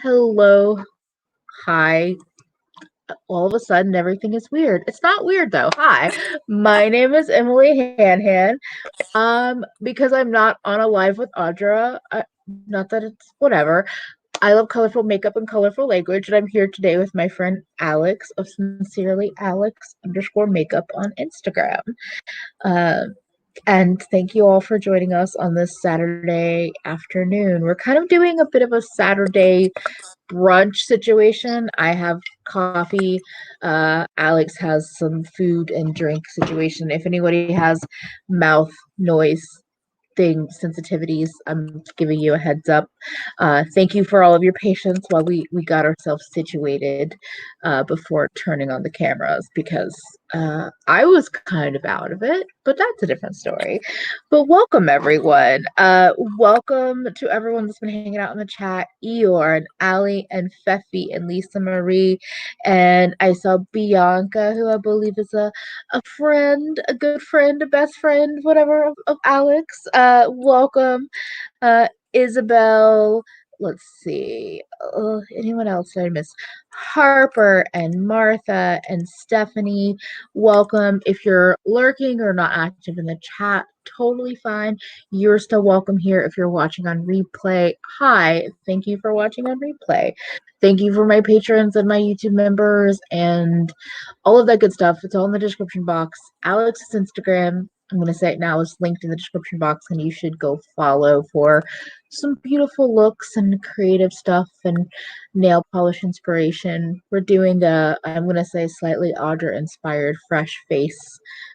Hello. Hi. All of a sudden, everything is weird. It's not weird though. Hi. My name is EmilyHanhan. Because I'm not on a live with Audra, not that it's whatever. I love colorful makeup and colorful language, and I'm here today with my friend Alex of Sincerely Alex _ makeup on Instagram. Um, and thank you all for joining us on this Saturday afternoon. We're kind of doing a bit of a Saturday brunch situation. I have coffee. Alex has some food and drink situation. If anybody has mouth noise sensitivities, I'm giving you a heads up. Thank you for all of your patience while we got ourselves situated before turning on the cameras, because I was kind of out of it, but that's a different story. But welcome everyone. Welcome to everyone that's been hanging out in the chat. Eeyore and Ali and Feffy and Lisa Marie, and I saw Bianca, who I believe is a friend, a good friend, a best friend, whatever, of Alex. Welcome, Isabel. Let's see. Anyone else that I miss? Harper and Martha and Stephanie. Welcome. If you're lurking or not active in the chat, totally fine. You're still welcome here if you're watching on replay. Hi. Thank you for watching on replay. Thank you for my patrons and my YouTube members and all of that good stuff. It's all in the description box. Alex's Instagram, I'm going to say it now, is linked in the description box, and you should go follow for some beautiful looks and creative stuff and nail polish inspiration. We're doing I'm going to say, slightly Audra-inspired fresh face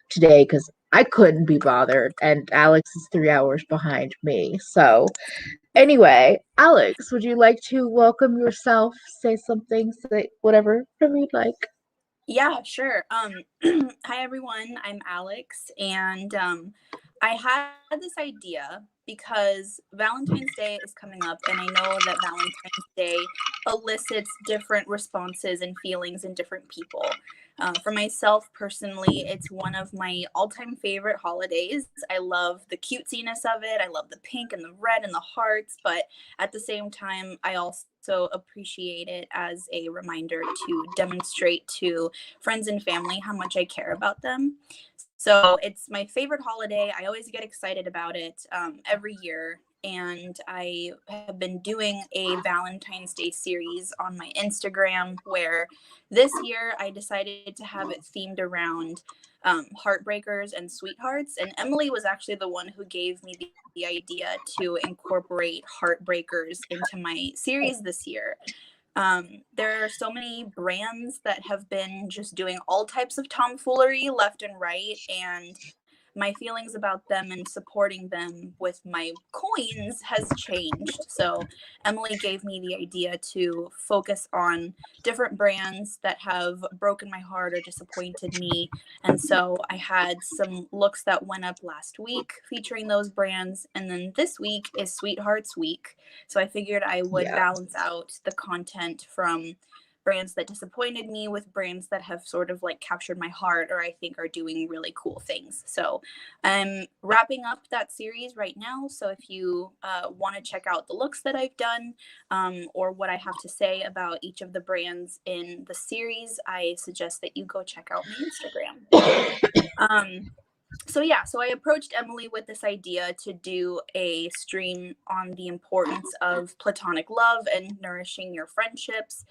today because I couldn't be bothered, and Alex is 3 hours behind me. So anyway, Alex, would you like to welcome yourself, say something, say whatever from you'd like? Yeah, sure. Hi everyone, I'm Alex, and I had this idea because Valentine's Day is coming up, and I know that Valentine's Day elicits different responses and feelings in different people. For myself personally, it's one of my all-time favorite holidays. I love the cutesiness of it. I love the pink and the red and the hearts, but at the same time, I also appreciate it as a reminder to demonstrate to friends and family how much I care about them. So it's my favorite holiday. I always get excited about it every year. And I have been doing a Valentine's Day series on my Instagram where this year I decided to have it themed around heartbreakers and sweethearts. And Emily was actually the one who gave me the idea to incorporate heartbreakers into my series this year. There are so many brands that have been just doing all types of tomfoolery left and right, and my feelings about them and supporting them with my coins has changed. So Emily gave me the idea to focus on different brands that have broken my heart or disappointed me. And so I had some looks that went up last week featuring those brands. And then this week is Sweethearts Week. So I figured I would balance out the content from brands that disappointed me with brands that have sort of like captured my heart or I think are doing really cool things. So I'm wrapping up that series right now. So if you want to check out the looks that I've done or what I have to say about each of the brands in the series, I suggest that you go check out my Instagram. So I approached Emily with this idea to do a stream on the importance of platonic love and nourishing your friendships,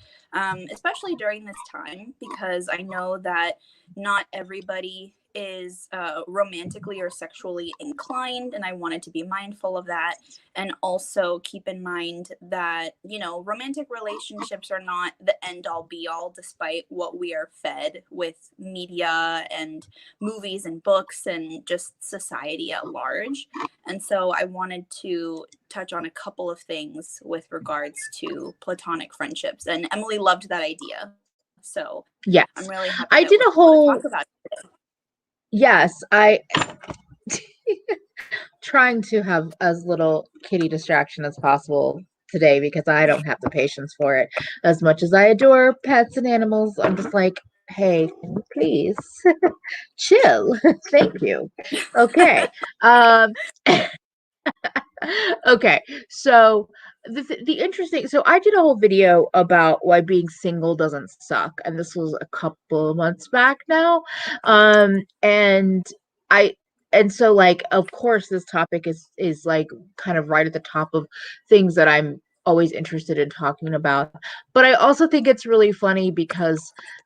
especially during this time, because I know that not everybody is romantically or sexually inclined, and I wanted to be mindful of that, and also keep in mind that, you know, romantic relationships are not the end all be all, despite what we are fed with media and movies and books and just society at large. And so I wanted to touch on a couple of things with regards to platonic friendships, and Emily loved that idea. So yes, I'm really happy I that did we're a whole able to talk about it today. Yes, I trying to have as little kitty distraction as possible today because I don't have the patience for it. As much as I adore pets and animals, I'm just like, hey, can you please chill? Thank you. Okay. Okay. So the interesting, so I did a whole video about why being single doesn't suck, and this was a couple of months back now. And I and so like of course this topic is like kind of right at the top of things that I'm always interested in talking about. But I also think it's really funny because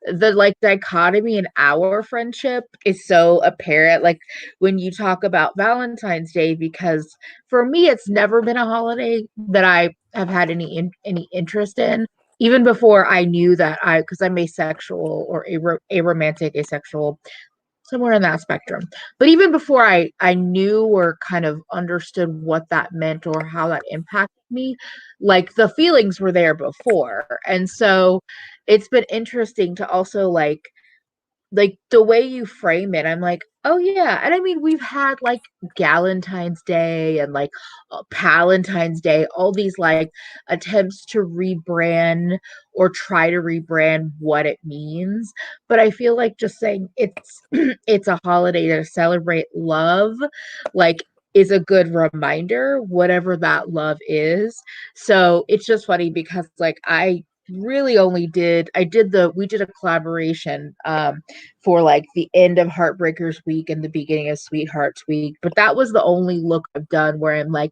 the like dichotomy in our friendship is so apparent. Like when you talk about Valentine's Day, because for me it's never been a holiday that I have had any interest in, even before I knew that because I'm asexual or aromantic asexual, somewhere in that spectrum. But even before I knew or kind of understood what that meant or how that impacted me, like the feelings were there before. And so it's been interesting to also like the way you frame it, I'm like, oh yeah. And I mean, we've had like Galentine's Day and like Palentine's Day, all these like attempts to rebrand or try to rebrand what it means. But I feel like just saying it's it's a holiday to celebrate love, like is a good reminder, whatever that love is. So it's just funny because like I really only did I did the we did a collaboration for like the end of Heartbreakers Week and the beginning of Sweethearts Week. But that was the only look I've done where I'm like,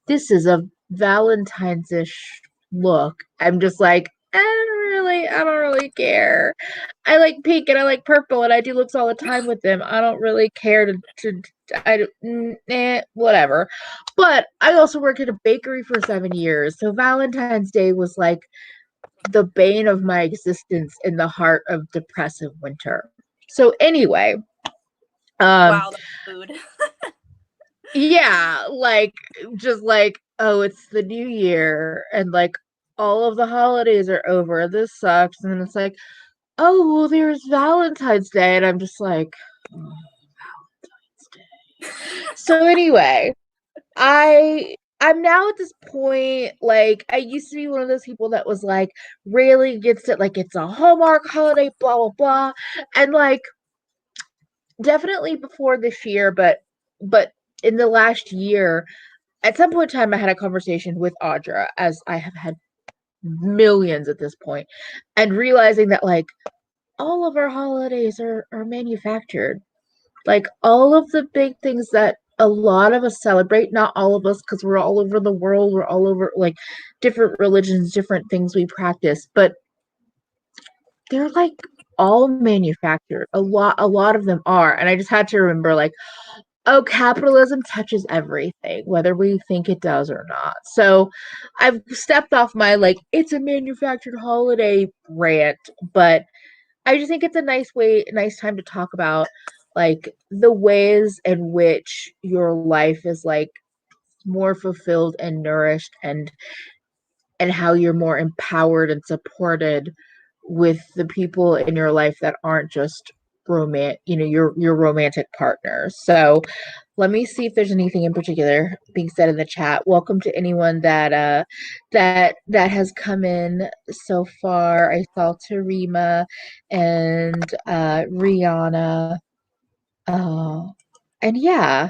this is a Valentine's-ish look. I'm just like, I don't really care. I like pink and I like purple and I do looks all the time with them. I don't really care to whatever. But I also worked at a bakery for 7 years. So Valentine's Day was like the bane of my existence in the heart of depressive winter. So anyway, um Wow, the food. yeah, like just like, oh, it's the new year and like all of the holidays are over. This sucks. And then it's like, oh, well, there's Valentine's Day. And I'm just like, oh, Valentine's Day. So anyway, I'm now at this point, like I used to be one of those people that was like really against it, like it's a Hallmark holiday, blah blah blah. And like definitely before this year, but in the last year, at some point in time I had a conversation with Audra, as I have had millions at this point, and realizing that like all of our holidays are manufactured. Like all of the big things that a lot of us celebrate, not all of us, because we're all over the world, we're all over like different religions, different things we practice, but they're like all manufactured. A lot of them are. And I just had to remember like, oh, capitalism touches everything, whether we think it does or not. So I've stepped off my like it's a manufactured holiday rant, but I just think it's a nice time to talk about like the ways in which your life is like more fulfilled and nourished, and how you're more empowered and supported with the people in your life that aren't just your romantic partners. So let me see if there's anything in particular being said in the chat. Welcome to anyone that has come in so far. I saw Tarima and Rihanna. Oh, and yeah.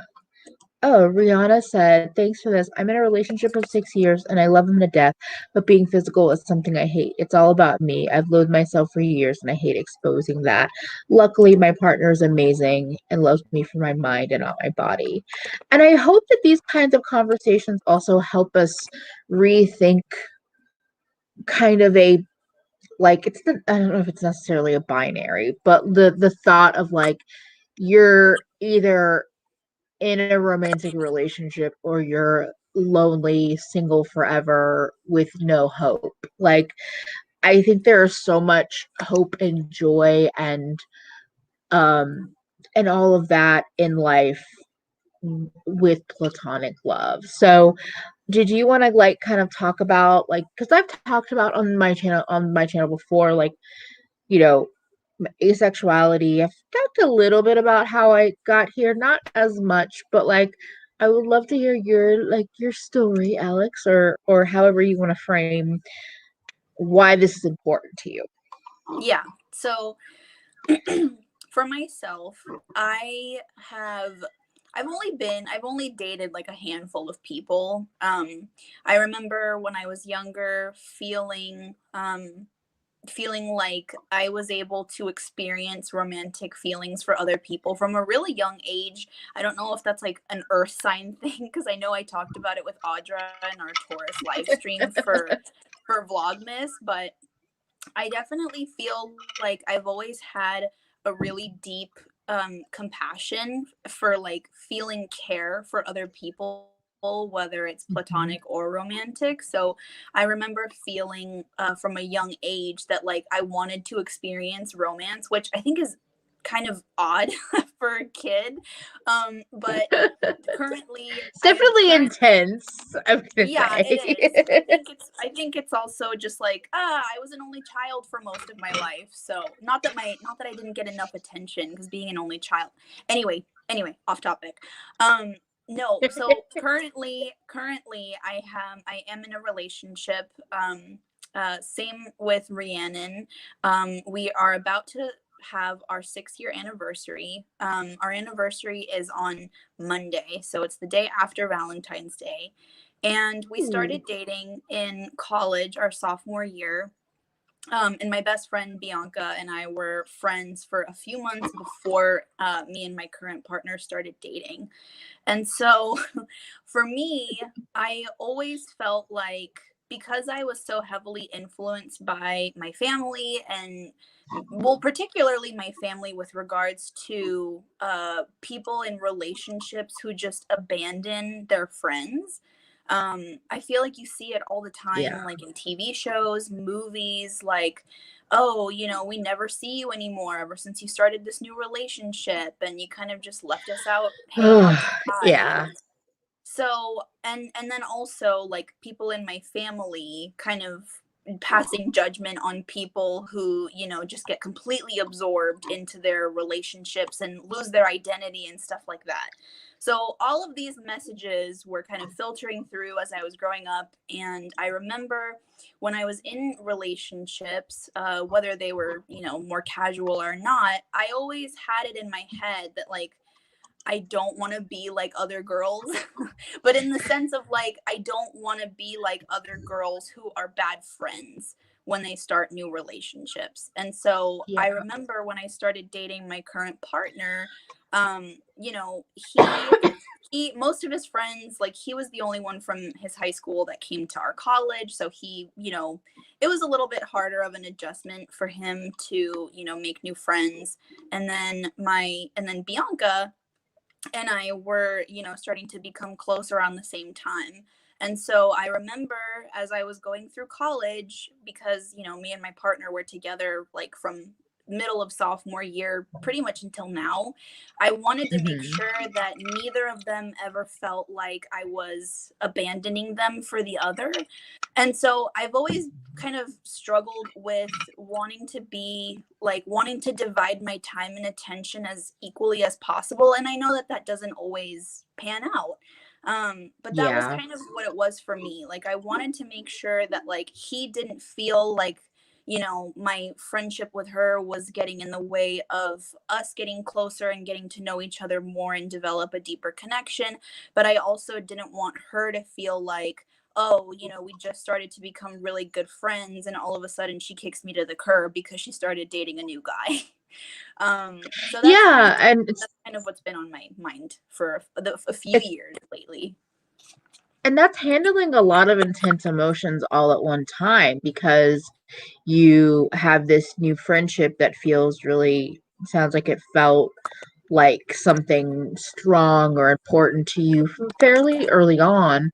Oh, Rihanna said, thanks for this. I'm in a relationship of 6 years and I love him to death, but being physical is something I hate. It's all about me. I've loathed myself for years and I hate exposing that. Luckily, my partner is amazing and loves me for my mind and not my body. And I hope that these kinds of conversations also help us rethink kind of a like I don't know if it's necessarily a binary, but the thought of like you're either in a romantic relationship or you're lonely, single forever with no hope. Like I think there is so much hope and joy um and all of that in life with platonic love. So did you want to like kind of talk about like because I've talked about on my channel before, like, you know, asexuality. I've talked a little bit about how I got here, not as much, but like I would love to hear your story, Alex, or however you want to frame why this is important to you. Yeah. So for myself, I I've only dated like a handful of people. I remember when I was younger feeling like I was able to experience romantic feelings for other people from a really young age. I don't know if that's like an earth sign thing, because I know I talked about it with Audra in our Taurus live stream for Vlogmas, but I definitely feel like I've always had a really deep compassion for like feeling care for other people, whether it's platonic or romantic. So I remember feeling from a young age that like I wanted to experience romance, which I think is kind of odd for a kid. But currently, It's definitely intense, I'm gonna yeah, it say. is. I think it's also just like, I was an only child for most of my life. So not that I didn't get enough attention, because being an only child. Anyway, off topic. No, so currently I am in a relationship. Same with Rhiannon. We are about to have our 6-year anniversary. Our anniversary is on Monday, so it's the day after Valentine's Day. And we started dating in college, our sophomore year. And my best friend Bianca and I were friends for a few months before me and my current partner started dating. And so for me, I always felt like, because I was so heavily influenced by my family, and well, particularly my family with regards to people in relationships who just abandon their friends. I feel like you see it all the time, Yeah. like in TV shows, movies, like, oh, we never see you anymore ever since you started this new relationship, and you kind of just left us out hanging out to dry. Yeah. So, and then also like people in my family kind of passing judgment on people who, just get completely absorbed into their relationships and lose their identity and stuff like that. So all of these messages were kind of filtering through as I was growing up. And I remember when I was in relationships, whether they were, more casual or not, I always had it in my head that like, I don't want to be like other girls, but in the sense of like, I don't want to be like other girls who are bad friends when they start new relationships. And so Yeah. I remember when I started dating my current partner, he most of his friends, like he was the only one from his high school that came to our college. So he, it was a little bit harder of an adjustment for him to, make new friends. And then Bianca and I were, starting to become close around the same time. And so I remember as I was going through college, because, me and my partner were together like from middle of sophomore year pretty much until now, I wanted to make sure that neither of them ever felt like I was abandoning them for the other. And so I've always kind of struggled with wanting to divide my time and attention as equally as possible. And I know that that doesn't always pan out. But that was Yeah. kind of what it was for me. Like I wanted to make sure that like he didn't feel like, my friendship with her was getting in the way of us getting closer and getting to know each other more and develop a deeper connection. But I also didn't want her to feel like, oh, we just started to become really good friends, and all of a sudden she kicks me to the curb because she started dating a new guy. So Yeah, and it's that's kind of what's been on my mind for a few years lately. and that's handling a lot of intense emotions all at one time, because you have this new friendship that feels really, sounds like it felt like something strong or important to you fairly early on,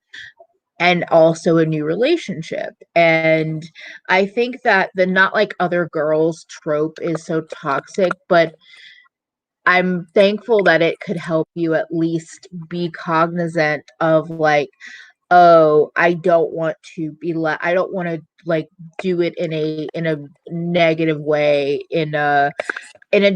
and also a new relationship. And I think that the not like other girls trope is so toxic, but I'm thankful that it could help you at least be cognizant of like, oh, I don't want to be I don't want to like do it in a negative way, in a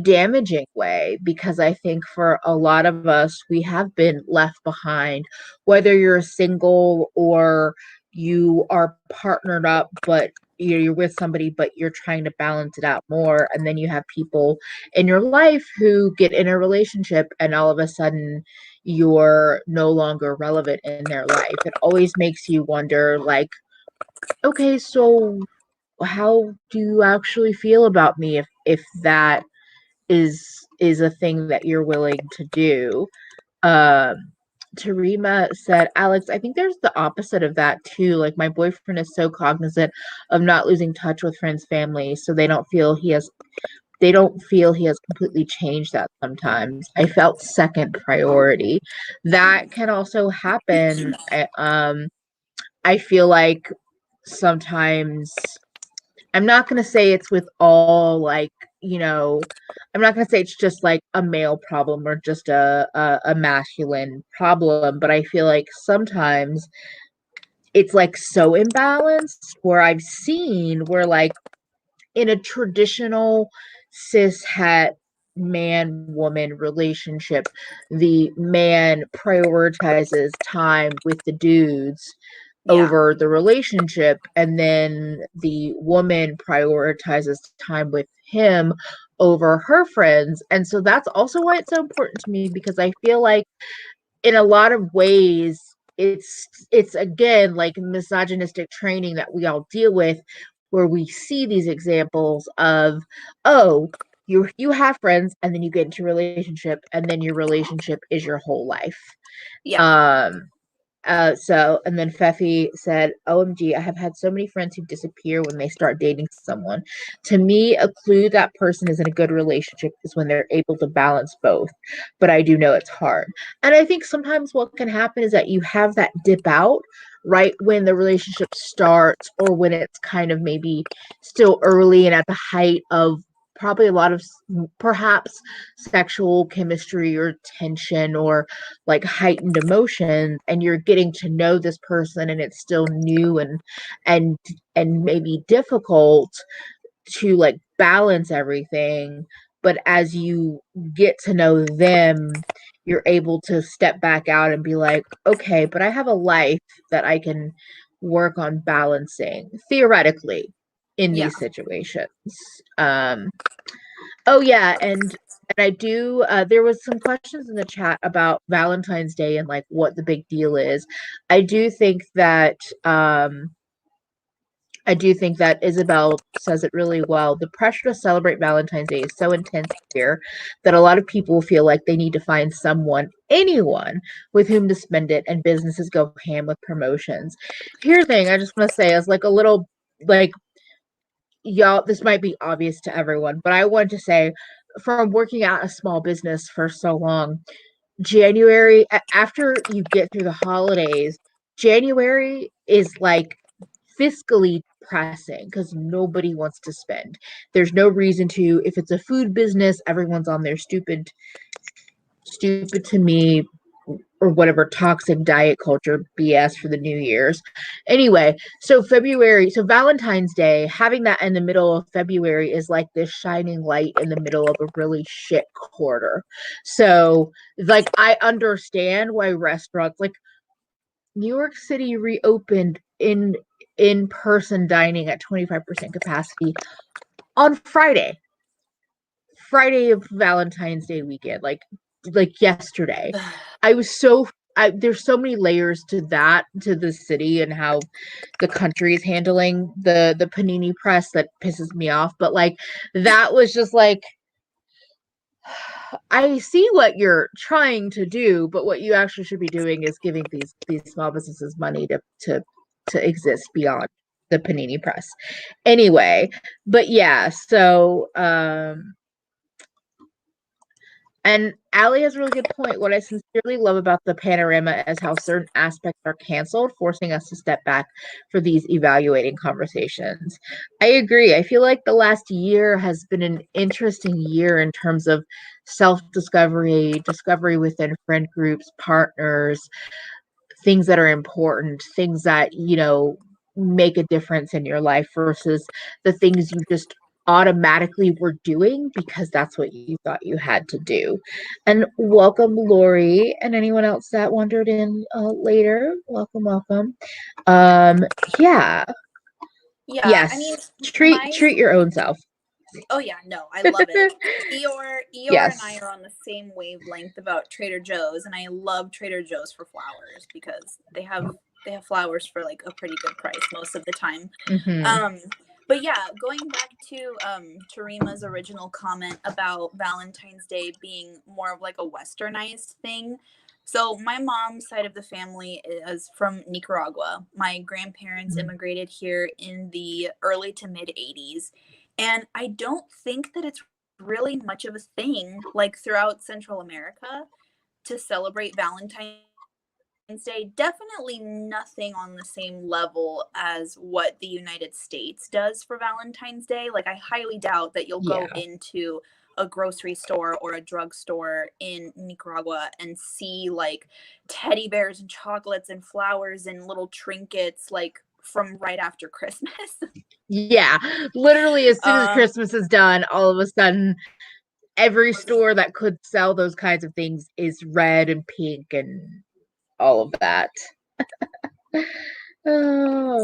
damaging way, because I think for a lot of us, we have been left behind, whether you're single or you are partnered up, but you're with somebody, but you're trying to balance it out more. And then you have people in your life who get in a relationship, and all of a sudden you're no longer relevant in their life. It always makes you wonder, like, okay, so how do you actually feel about me if that is a thing that you're willing to do? Um, Tarima said, Alex, I think there's the opposite of that too. Like my boyfriend is so cognizant of not losing touch with friends, family, so they don't feel he has completely changed that sometimes. I felt second priority. That can also happen. I feel like sometimes I'm not going to say it's with all like, I'm not going to say it's just like a male problem or just a masculine problem, but I feel like sometimes it's like so imbalanced where I've seen where like in a traditional cis het man woman relationship, the man prioritizes time with the dudes Yeah. over the relationship, and then the woman prioritizes time with him over her friends. And so that's also why it's so important to me, because I feel like in a lot of ways it's again like misogynistic training that we all deal with, where we see these examples of, oh, you have friends and then you get into a relationship and then your relationship is your whole life. Yeah. And then Fefi said, OMG, I have had so many friends who disappear when they start dating someone. To me, a clue that person is in a good relationship is when they're able to balance both. But I do know it's hard. And I think sometimes what can happen is that you have that dip out right when the relationship starts, or when it's kind of maybe still early and at the height of probably a lot of perhaps sexual chemistry or tension or like heightened emotion, and you're getting to know this person and it's still new and and maybe difficult to like balance everything. But as you get to know them, you're able to step back out and be like, okay, but I have a life that I can work on balancing theoretically in Yeah. these situations. um Oh yeah, and I do. There was some questions in the chat about Valentine's Day and like what the big deal is. I do think that I do think that Isabel says it really well. The pressure to celebrate Valentine's Day is so intense here that a lot of people feel like they need to find someone, anyone, with whom to spend it, and businesses go ham with promotions. Here's the thing I just want to say as like a little like y'all, this might be obvious to everyone, but I want to say from working at a small business for so long, January, after you get through the holidays, January is like fiscally pressing because nobody wants to spend. There's no reason to. If it's a food business, everyone's on their stupid to me or whatever toxic diet culture BS for the New Year's. Anyway, so February, so Valentine's Day, having that in the middle of February is like this shining light in the middle of a really shit quarter. So, like, I understand why restaurants like New York City reopened in-person dining at 25% capacity on Friday of Valentine's Day weekend, like yesterday. I was so there's so many layers to that, to the city and how the country is handling the panini press that pisses me off. But like that was just like, I see what you're trying to do, but what you actually should be doing is giving these small businesses money to exist beyond the panini press. Anyway, but yeah, so and Allie has a really good point. What I sincerely love about the panorama is how certain aspects are canceled, forcing us to step back for these evaluating conversations. I agree. I feel like the last year has been an interesting year in terms of self-discovery, discovery within friend groups, partners, things that are important, things that, make a difference in your life versus the things you just automatically were doing because that's what you thought you had to do. And welcome, Lori, and anyone else that wandered in later. Welcome, welcome. Um, yeah, Yeah. I mean, yes. Treat my treat your own self. Oh yeah, no, I love it. Eeyore and I Yes. are on the same wavelength about Trader Joe's, and I love Trader Joe's for flowers because they have flowers for like a pretty good price most of the time. Mm-hmm. But yeah, going back to Tarima's original comment about Valentine's Day being more of like a westernized thing. So my mom's side of the family is from Nicaragua. My grandparents immigrated here in the early to mid 80s. And I don't think that it's really much of a thing like throughout Central America to celebrate Valentine's Day. Definitely nothing on the same level as what the United States does for Valentine's Day. Like, I highly doubt that you'll go Yeah. into a grocery store or a drugstore in Nicaragua and see like teddy bears and chocolates and flowers and little trinkets like from right after Christmas. Yeah. Literally, as soon as um, Christmas is done, all of a sudden, every store that could sell those kinds of things is red and pink and all of that. Oh.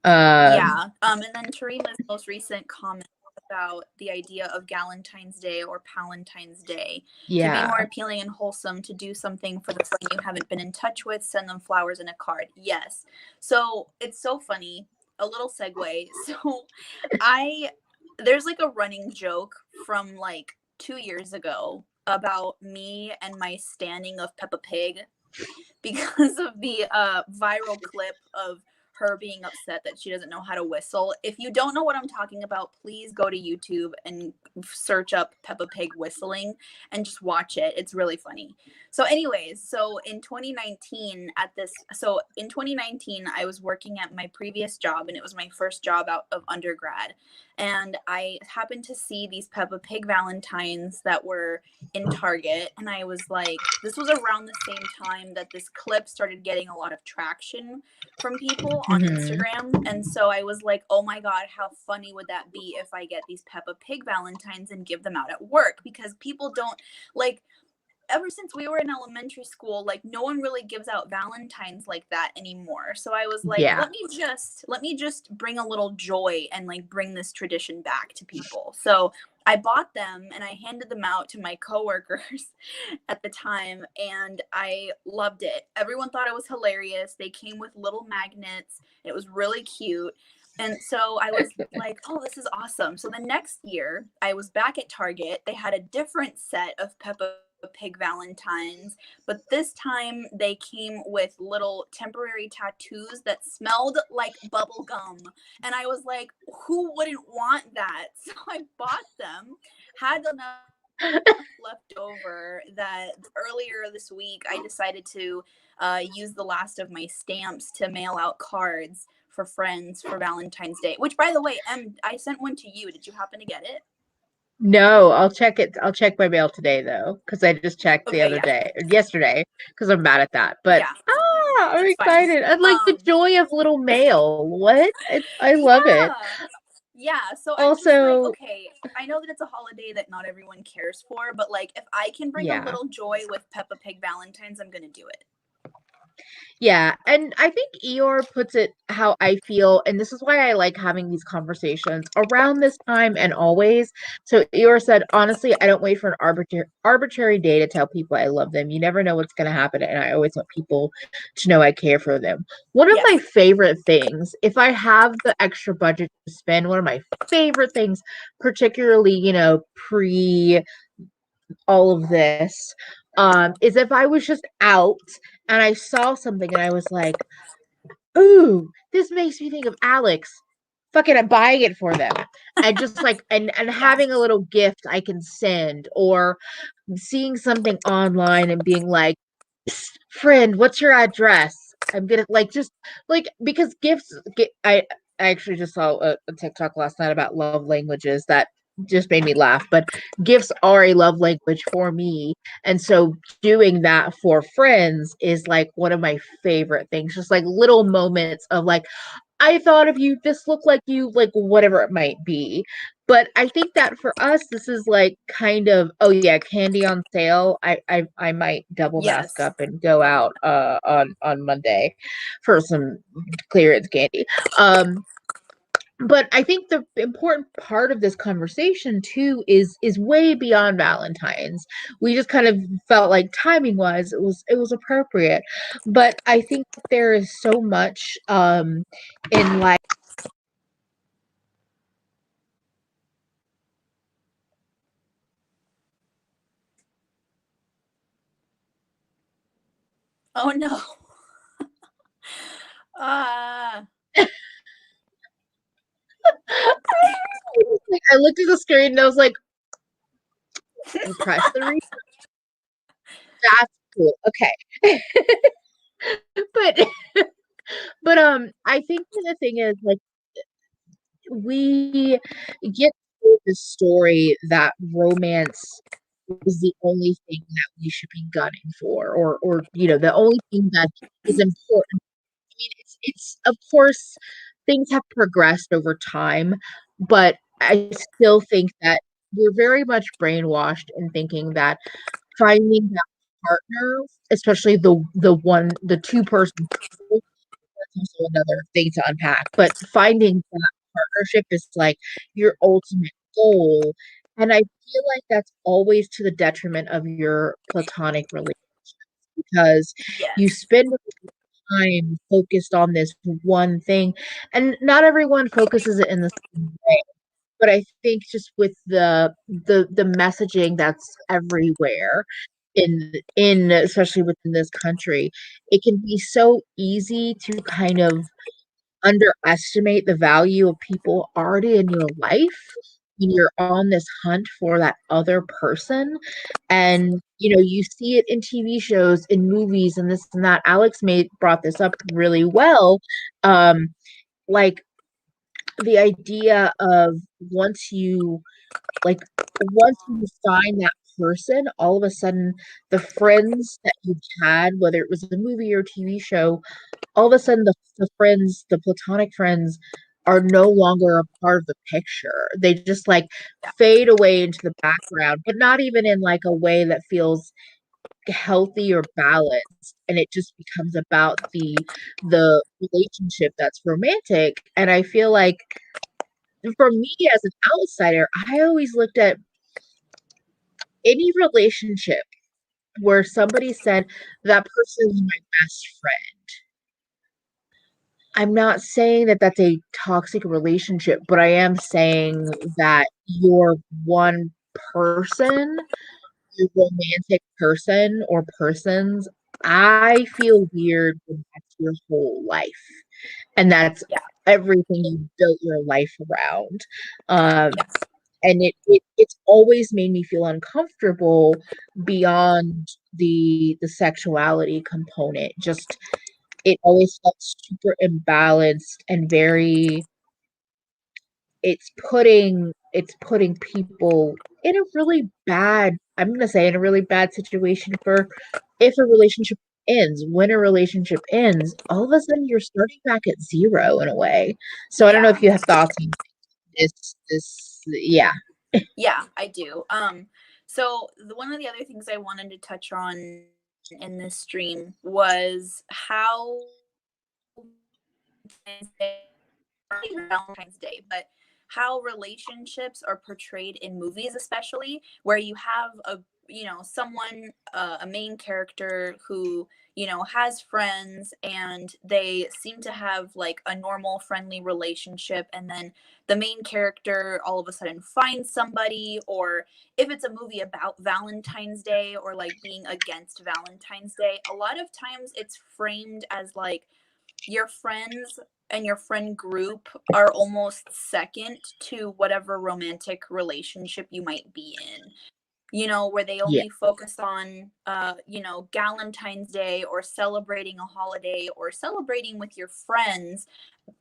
Yeah. And then Tarima's most recent comment about the idea of Galentine's Day or Palentine's Day to be more Yeah. appealing and wholesome, to do something for the friend you haven't been in touch with, send them flowers and a card. Yes. So it's so funny. A little segue. So I there's like a running joke from like 2 years ago about me and my standing of Peppa Pig because of the viral clip of her being upset that she doesn't know how to whistle. If you don't know what I'm talking about, please go to YouTube and search up Peppa Pig whistling and just watch it. It's really funny. So anyways, in 2019 I was working at my previous job, and it was my first job out of undergrad. And I happened to see these Peppa Pig Valentines that were in Target, and I was like, this was around the same time that this clip started getting a lot of traction from people on Mm-hmm. Instagram. And so I was like, oh my God, how funny would that be if I get these Peppa Pig Valentines and give them out at work? Because people don't like, ever since we were in elementary school, like no one really gives out Valentines like that anymore. So I was like, Yeah. let me just bring a little joy and like bring this tradition back to people. So I bought them and I handed them out to my coworkers at the time, and I loved it. Everyone thought it was hilarious. They came with little magnets. It was really cute. And so I was like, oh, this is awesome. So the next year I was back at Target. They had a different set of Peppa Pig Valentines, but this time they came with little temporary tattoos that smelled like bubble gum. And I was like, who wouldn't want that? So I bought them, had enough left over that earlier this week I decided to use the last of my stamps to mail out cards for friends for Valentine's Day. Which, by the way, I sent one to you. Did you happen to get it? No, I'll check it. I'll check my mail today though, because I just checked the Okay, other yeah, day or yesterday because I'm bad at that. But yeah, I'm it's fine. excited. And like the joy of little mail. What? I love it. Yeah, yeah. So I'm just like, Also, okay, I know that it's a holiday that not everyone cares for, but like, if I can bring a yeah. little joy with Peppa Pig Valentines, I'm gonna do it. Yeah, and I think Eeyore puts it how I feel, and this is why I like having these conversations around this time and always. So Eeyore said, honestly, I don't wait for an arbitrary day to tell people I love them. You never know what's going to happen, and I always want people to know I care for them. One of Yes. my favorite things, if I have the extra budget to spend, one of my favorite things, particularly, pre all of this, is if I was just out and I saw something and I was like, ooh, this makes me think of Alex. Fuck it, I'm buying it for them. And just like and Yes. having a little gift I can send, or seeing something online and being like, friend, what's your address? I'm gonna like just like because gifts get I actually just saw a TikTok last night about love languages that just made me laugh. But gifts are a love language for me. And so doing that for friends is like one of my favorite things. Just like little moments of like, I thought of you, this looked like you, like whatever it might be. But I think that for us, this is like kind of, oh yeah, candy on sale. I might double mask Yes. up and go out on Monday for some clearance candy. but I think the important part of this conversation too is way beyond Valentine's. We just kind of felt like timing wise it was appropriate. But I think that there is so much in like Oh no. Ah. I looked at the screen and I was like, you press the reset. That's cool. Okay. But I think the thing is like we get told this story that romance is the only thing that we should be gunning for, or the only thing that is important. I mean, it's of course things have progressed over time, but I still think that we're very much brainwashed in thinking that finding that partner, especially the two person, that's also another thing to unpack. But finding that partnership is like your ultimate goal. And I feel like that's always to the detriment of your platonic relationship because you Yes. spend time focused on this one thing. And not everyone focuses it in the same way. But I think just with the messaging that's everywhere in especially within this country, it can be so easy to kind of underestimate the value of people already in your life when you're on this hunt for that other person. And you see it in TV shows, in movies, and this and that. Alex made brought this up really well. Like the idea of once you like once you find that person, all of a sudden the friends that you had, whether it was a movie or TV show, all of a sudden the friends, the platonic friends, are no longer a part of the picture. They just like Yeah. fade away into the background, but not even in like a way that feels healthy or balanced. And it just becomes about the relationship that's romantic. And I feel like for me as an outsider, I always looked at any relationship where somebody said that person is my best friend. I'm not saying that that's a toxic relationship, but I am saying that you're one person, your romantic person or persons. I feel weird when that's your whole life and that's Yeah. everything you built your life around. Um, Yes. and it's always made me feel uncomfortable beyond the sexuality component. Just it always felt super imbalanced and very it's putting people in a really bad, I'm gonna say in a really bad situation for if a relationship ends. When a relationship ends, all of a sudden you're starting back at zero in a way. So I don't know if Yeah. you have thoughts on this yeah. Yeah, I do. So one of the other things I wanted to touch on in this stream was how not even Valentine's Day, but how relationships are portrayed in movies, especially where you have someone, a main character who has friends and they seem to have like a normal friendly relationship, and then the main character all of a sudden finds somebody, or if it's a movie about Valentine's Day or like being against Valentine's Day, a lot of times it's framed as like your friends and your friend group are almost second to whatever romantic relationship you might be in, where they Yeah. only focus on Galentine's Day or celebrating a holiday or celebrating with your friends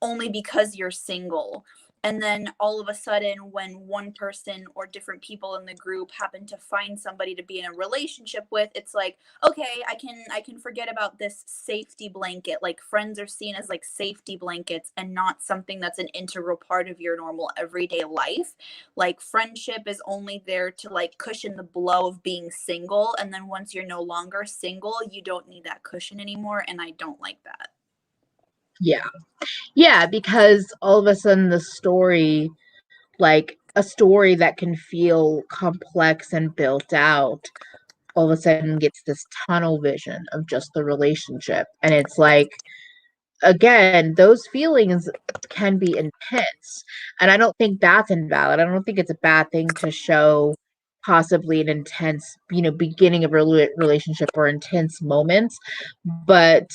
only because you're single. And then all of a sudden, when one person or different people in the group happen to find somebody to be in a relationship with, it's like, okay, I can forget about this safety blanket. Like friends are seen as like safety blankets and not something that's an integral part of your normal everyday life. Like friendship is only there to like cushion the blow of being single, and then once you're no longer single, you don't need that cushion anymore, and I don't like that. Yeah. Yeah, because all of a sudden the story, like a story that can feel complex and built out, all of a sudden gets this tunnel vision of just the relationship. And it's like, again, those feelings can be intense. And I don't think that's invalid. I don't think it's a bad thing to show possibly an intense, beginning of a relationship or intense moments. But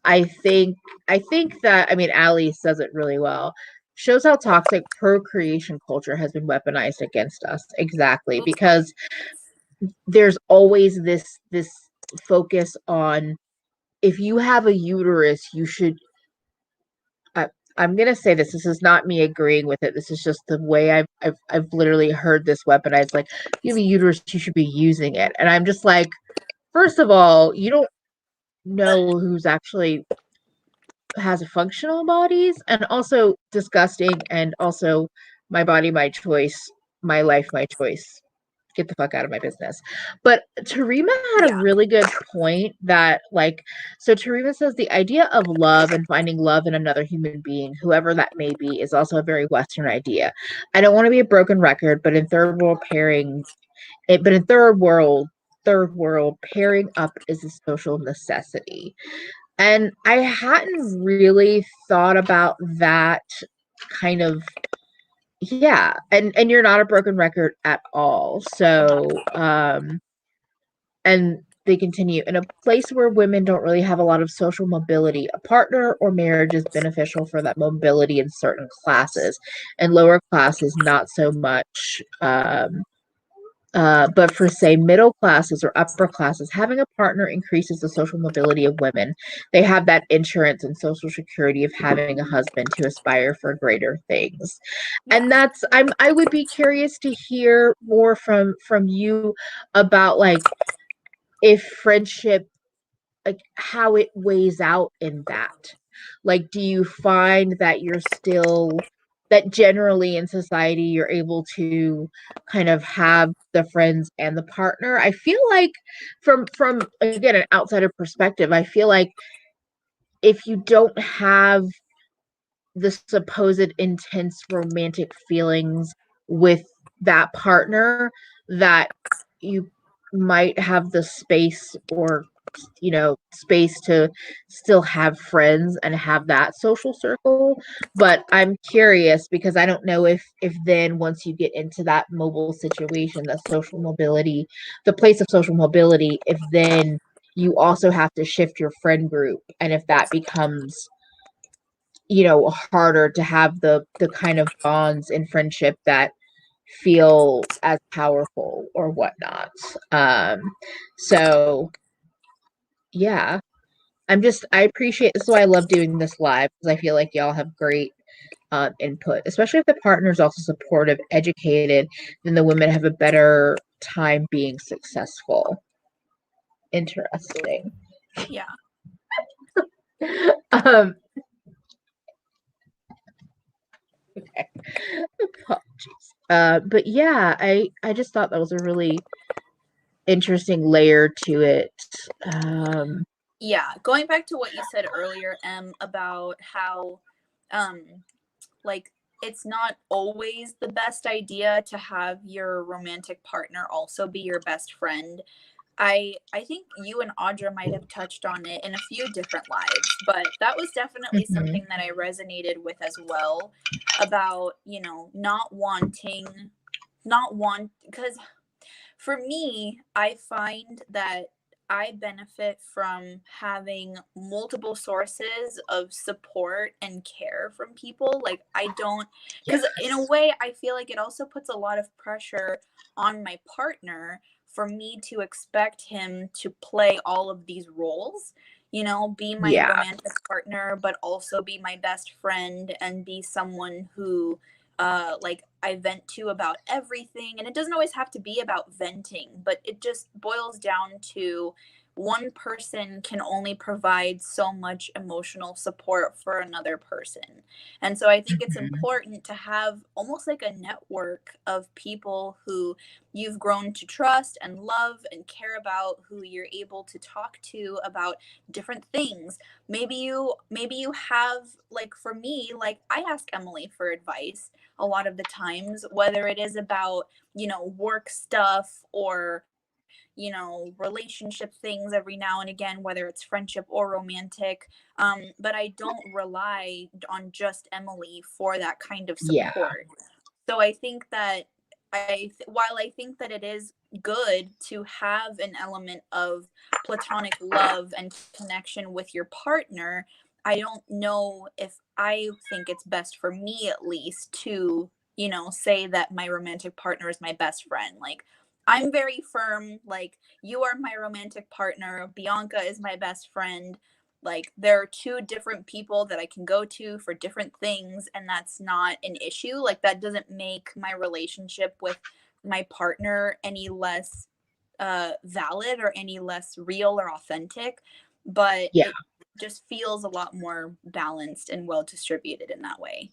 I think that, I mean, Ali says it really well. Shows how toxic procreation culture has been weaponized against us. Exactly. Because there's always this focus on, if you have a uterus, you should, I'm gonna say this. This is not me agreeing with it. This is just the way I've literally heard this weaponized. Like, you have a uterus, you should be using it. And I'm just like, first of all, you don't know who's actually has functional bodies, and also disgusting, and also my body, my choice, my life, my choice. Get the fuck out of my business. But Tarima had a Yeah. really good point that, like, so Tarima says the idea of love and finding love in another human being, whoever that may be, is also a very Western idea. I don't want to be a broken record, but in third world, pairing up is a social necessity. And I hadn't really thought about that kind of, yeah, and you're not a broken record at all. So and they continue, in a place where women don't really have a lot of social mobility, a partner or marriage is beneficial for that mobility in certain classes, and lower classes not so much. But for, say, middle classes or upper classes, having a partner increases the social mobility of women. They have that insurance and social security of having a husband to aspire for greater things. Yeah. And I would be curious to hear more from you about, like, if friendship, like, how it weighs out in that. Like, do you find that that generally in society you're able to kind of have the friends and the partner? I feel like, from again, an outsider perspective, I feel like if you don't have the supposed intense romantic feelings with that partner, that you might have the space, or space to still have friends and have that social circle. But I'm curious, because I don't know if then, once you get into that mobile situation, that social mobility, the place of social mobility, if then you also have to shift your friend group, and if that becomes, harder to have the kind of bonds in friendship that feel as powerful or whatnot. So yeah, I appreciate, this is why I love doing this live, because I feel like y'all have great input, especially if the partner is also supportive, educated, then the women have a better time being successful. Interesting. Yeah. um okay. Apologies. But yeah, I just thought that was a really interesting layer to it. Yeah, going back to what you said earlier, about how, um, like, it's not always the best idea to have your romantic partner also be your best friend. I think you and Audra might have touched on it in a few different lives, but that was definitely Mhm. something that I resonated with as well, about, not want because for me, I find that I benefit from having multiple sources of support and care from people. Like, I don't, because in a Yes. way, I feel like it also puts a lot of pressure on my partner for me to expect him to play all of these roles, be my Yeah. romantic partner, but also be my best friend and be someone who like I vent to about everything. And it doesn't always have to be about venting, but it just boils down to one person can only provide so much emotional support for another person. And so I think it's important to have almost like a network of people who you've grown to trust and love and care about, who you're able to talk to about different things. Maybe you have, like, for me, like, I ask Emily for advice a lot of the times, whether it is about, work stuff, or relationship things every now and again, whether it's friendship or romantic. But I don't rely on just Emily for that kind of Yeah. support. So I think that while I think that it is good to have an element of platonic love and connection with your partner, I don't know if I think it's best, for me at least, to, say that my romantic partner is my best friend. Like, I'm very firm, like, you are my romantic partner, Bianca is my best friend. Like, there are two different people that I can go to for different things, and that's not an issue. Like, that doesn't make my relationship with my partner any less valid or any less real or authentic, but Yeah. it just feels a lot more balanced and well distributed in that way.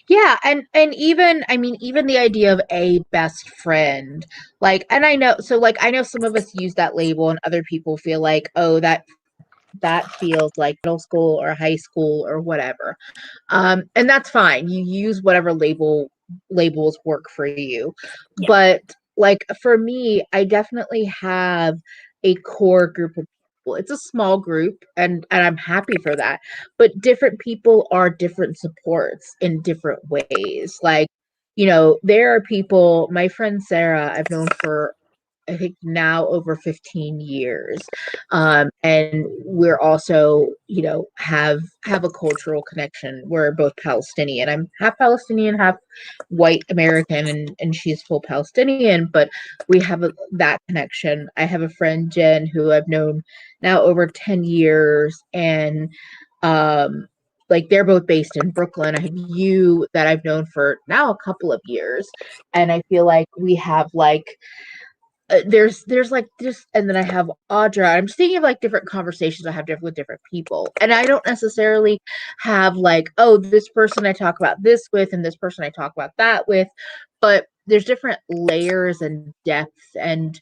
Yeah, and even, I mean, even the idea of a best friend, like, and I know, so like I know some of us use that label and other people feel like, oh, that feels like middle school or high school or whatever. And that's fine. You use whatever labels work for you. Yeah. But like for me, I definitely have a core group of people. It's a small group, and I'm happy for that. But different people are different supports in different ways. Like, there are people, my friend Sarah, I've known for I think now over 15 years. And we're also, have a cultural connection. We're both Palestinian. I'm half Palestinian, half white American, and she's full Palestinian, but we have that connection. I have a friend, Jen, who I've known now over 10 years, and like they're both based in Brooklyn. I have you that I've known for now a couple of years, and I feel like we have like there's like this, and then I have Audra. I'm just thinking of like different conversations I have with different people, and I don't necessarily have like, oh, this person I talk about this with and this person I talk about that with, but there's different layers and depths. And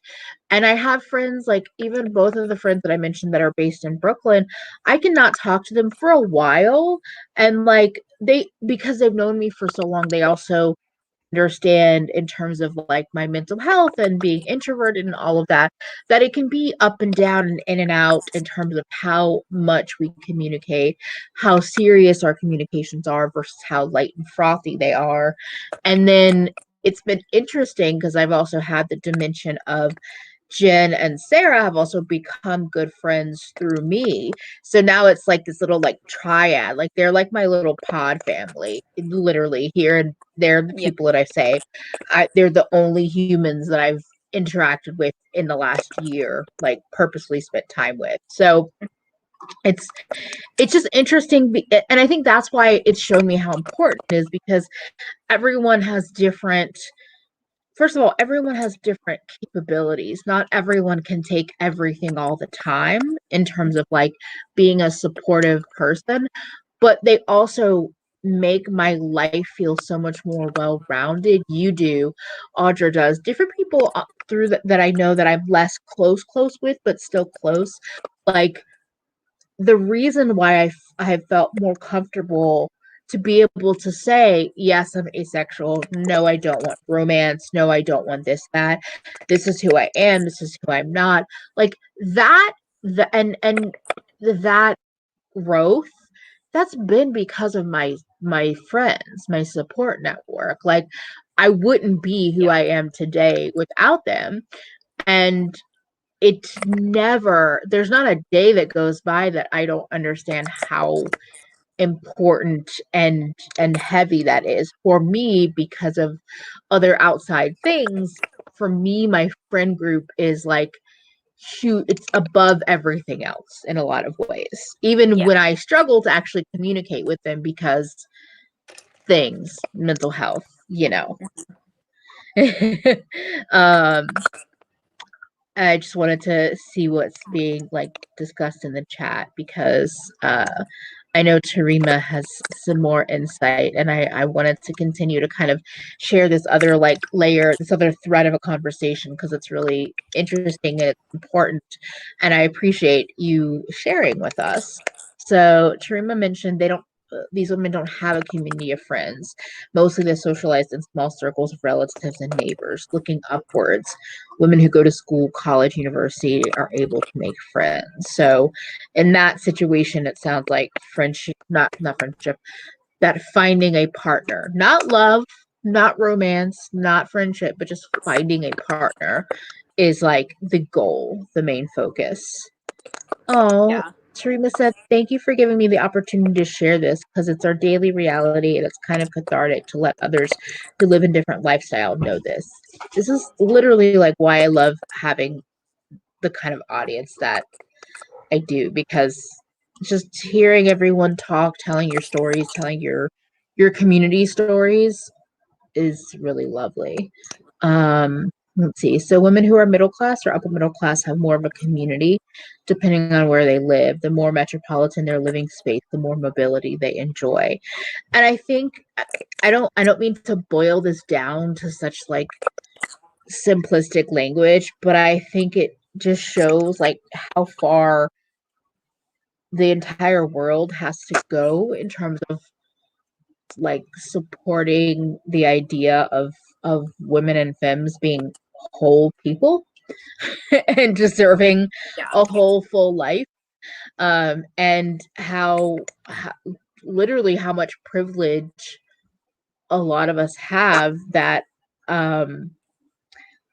I have friends, like even both of the friends that I mentioned that are based in Brooklyn, I cannot talk to them for a while, and like they, because they've known me for so long, they also understand in terms of like my mental health and being introverted and all of that, that it can be up and down and in and out in terms of how much we communicate, how serious our communications are versus how light and frothy they are. And then it's been interesting because I've also had the dimension of Jen and Sarah have also become good friends through me. So now it's like this little like triad. Like they're like my little pod family, literally here, and they're the Yeah. people that I say they're the only humans that I've interacted with in the last year, like purposely spent time with. So it's it's just interesting, and I think that's why it's shown me how important it is, because everyone has different, first of all, everyone has different capabilities. Not everyone can take everything all the time in terms of like being a supportive person, but they also make my life feel so much more well-rounded. You do, Audra does. Different people through that I know that I'm less close with, but still close. Like the reason why I have felt more comfortable to be able to say, yes, I'm asexual. No, I don't want romance. No, I don't want this, that. This is who I am. This is who I'm not. Like that, and that growth, that's been because of my friends, my support network. Like I wouldn't be who Yeah. I am today without them. And it's never, there's not a day that goes by that I don't understand how important and heavy that is for me because of other outside things. For me, my friend group is like, shoot, it's above everything else in a lot of ways, even Yeah. when I struggle to actually communicate with them because things, mental health. um I just wanted to see what's being like discussed in the chat because I know Tarima has some more insight, and I wanted to continue to kind of share this other like layer, this other thread of a conversation because it's really interesting and important, and I appreciate you sharing with us. So Tarima mentioned they don't. These women don't have a community of friends. Mostly they're socialized in small circles of relatives and neighbors, looking upwards. Women who go to school, college, university are able to make friends. So in that situation, it sounds like friendship, not friendship, that finding a partner, not love, not romance, not friendship, but just finding a partner is like the goal, the main focus. Oh, Yeah. Tarima said, thank you for giving me the opportunity to share this because it's our daily reality and it's kind of cathartic to let others who live in different lifestyle know this. This is literally like why I love having the kind of audience that I do because just hearing everyone talk, telling your stories, telling your community stories is really lovely. Let's see. So women who are middle class or upper middle class have more of a community depending on where they live. The more metropolitan their living space, the more mobility they enjoy. And I think I don't mean to boil this down to such like simplistic language, but I think it just shows like how far the entire world has to go in terms of like supporting the idea of women and femmes being whole people and deserving Yeah. a whole full life, and how literally how much privilege a lot of us have that um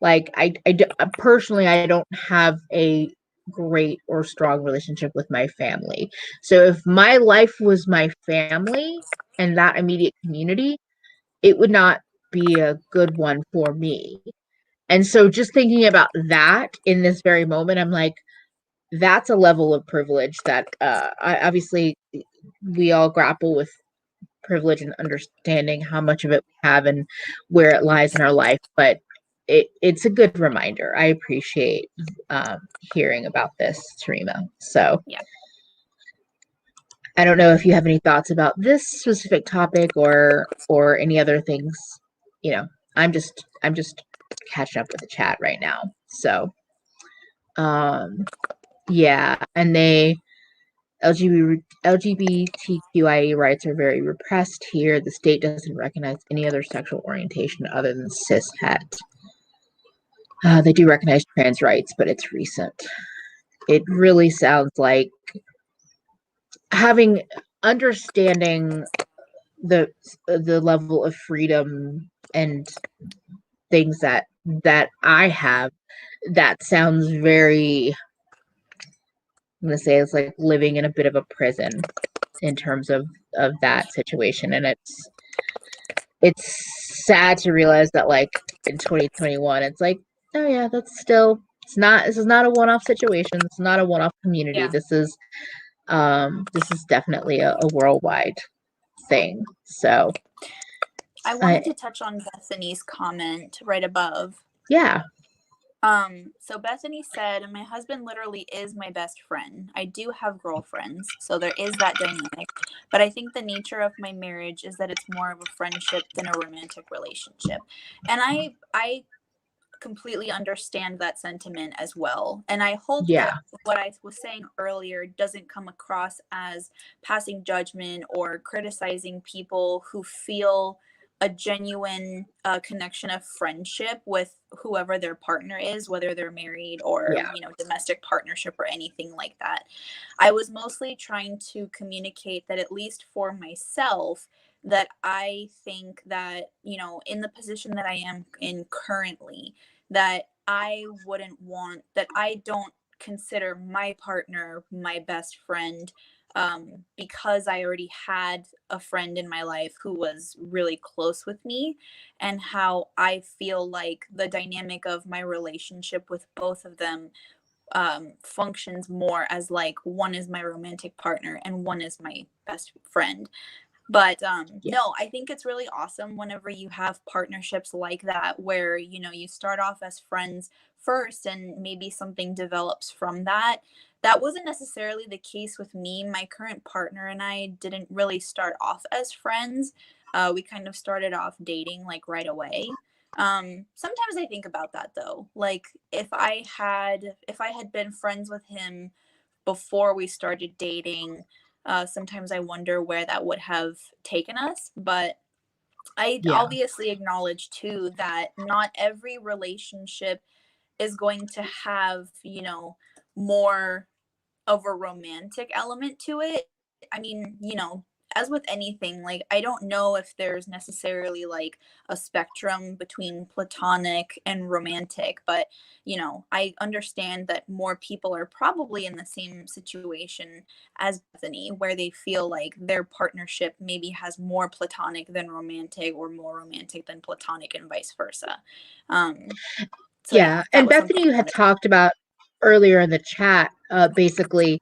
like personally I don't have a great or strong relationship with my family. So if my life was my family and that immediate community, it would not be a good one for me. And so just thinking about that in this very moment, I'm like, that's a level of privilege that I obviously we all grapple with privilege and understanding how much of it we have and where it lies in our life. But it's a good reminder. I appreciate hearing about this, Tarima. So Yeah. I don't know if you have any thoughts about this specific topic or any other things. You know, I'm just catching up with the chat right now. So yeah, and LGBTQIA rights are very repressed here. The state doesn't recognize any other sexual orientation other than cis het. They do recognize trans rights, but it's recent. It really sounds like having understanding the level of freedom and things that I have. That sounds very. I'm gonna say it's like living in a bit of a prison in terms of that situation, and it's sad to realize that like in 2021 it's like, oh yeah, that's still, this is not a one-off situation, it's not a one-off community, Yeah. this is definitely a worldwide thing. So I I wanted to touch on Bethany's comment right above. yeah. So Bethany said, my husband literally is my best friend. I do have girlfriends, so there is that dynamic. But I think the nature of my marriage is that it's more of a friendship than a romantic relationship. And I completely understand that sentiment as well. And I hope Yeah. that what I was saying earlier doesn't come across as passing judgment or criticizing people who feel a genuine connection of friendship with whoever their partner is, whether they're married or, Yeah. domestic partnership or anything like that. I was mostly trying to communicate that, at least for myself, that I think that, in the position that I am in currently, that I wouldn't want, that I don't consider my partner my best friend, because I already had a friend in my life who was really close with me, and how I feel like the dynamic of my relationship with both of them functions more as like one is my romantic partner and one is my best friend. But Yeah. no, I think it's really awesome whenever you have partnerships like that where, you start off as friends first and maybe something develops from that. That wasn't necessarily the case with me. My current partner and I didn't really start off as friends. We kind of started off dating like right away. Sometimes I think about that though. Like if I had been friends with him before we started dating, sometimes I wonder where that would have taken us. But I Yeah. obviously acknowledge too that not every relationship is going to have, more of a romantic element to it. I mean, as with anything, like I don't know if there's necessarily like a spectrum between platonic and romantic, but I understand that more people are probably in the same situation as Bethany, where they feel like their partnership maybe has more platonic than romantic or more romantic than platonic and vice versa. Um, so yeah, Yeah. that And was something Bethany, you I had wanted. talked about earlier in the chat, basically,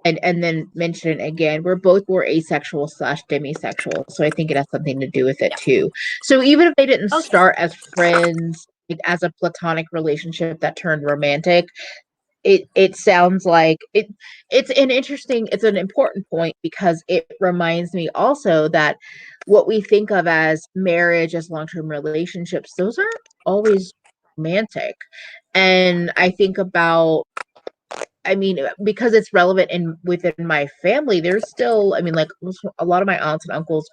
and then mention it again. We're both more asexual slash demisexual, so I think it has something to do with it Yeah. too. So even if they didn't Okay. start as friends, like, as a platonic relationship that turned romantic, it sounds like it's an important point, because it reminds me also that what we think of as marriage, as long-term relationships, those aren't always romantic. And I think about, I mean, because it's relevant in within my family, there's still, I mean, like, a lot of my aunts and uncles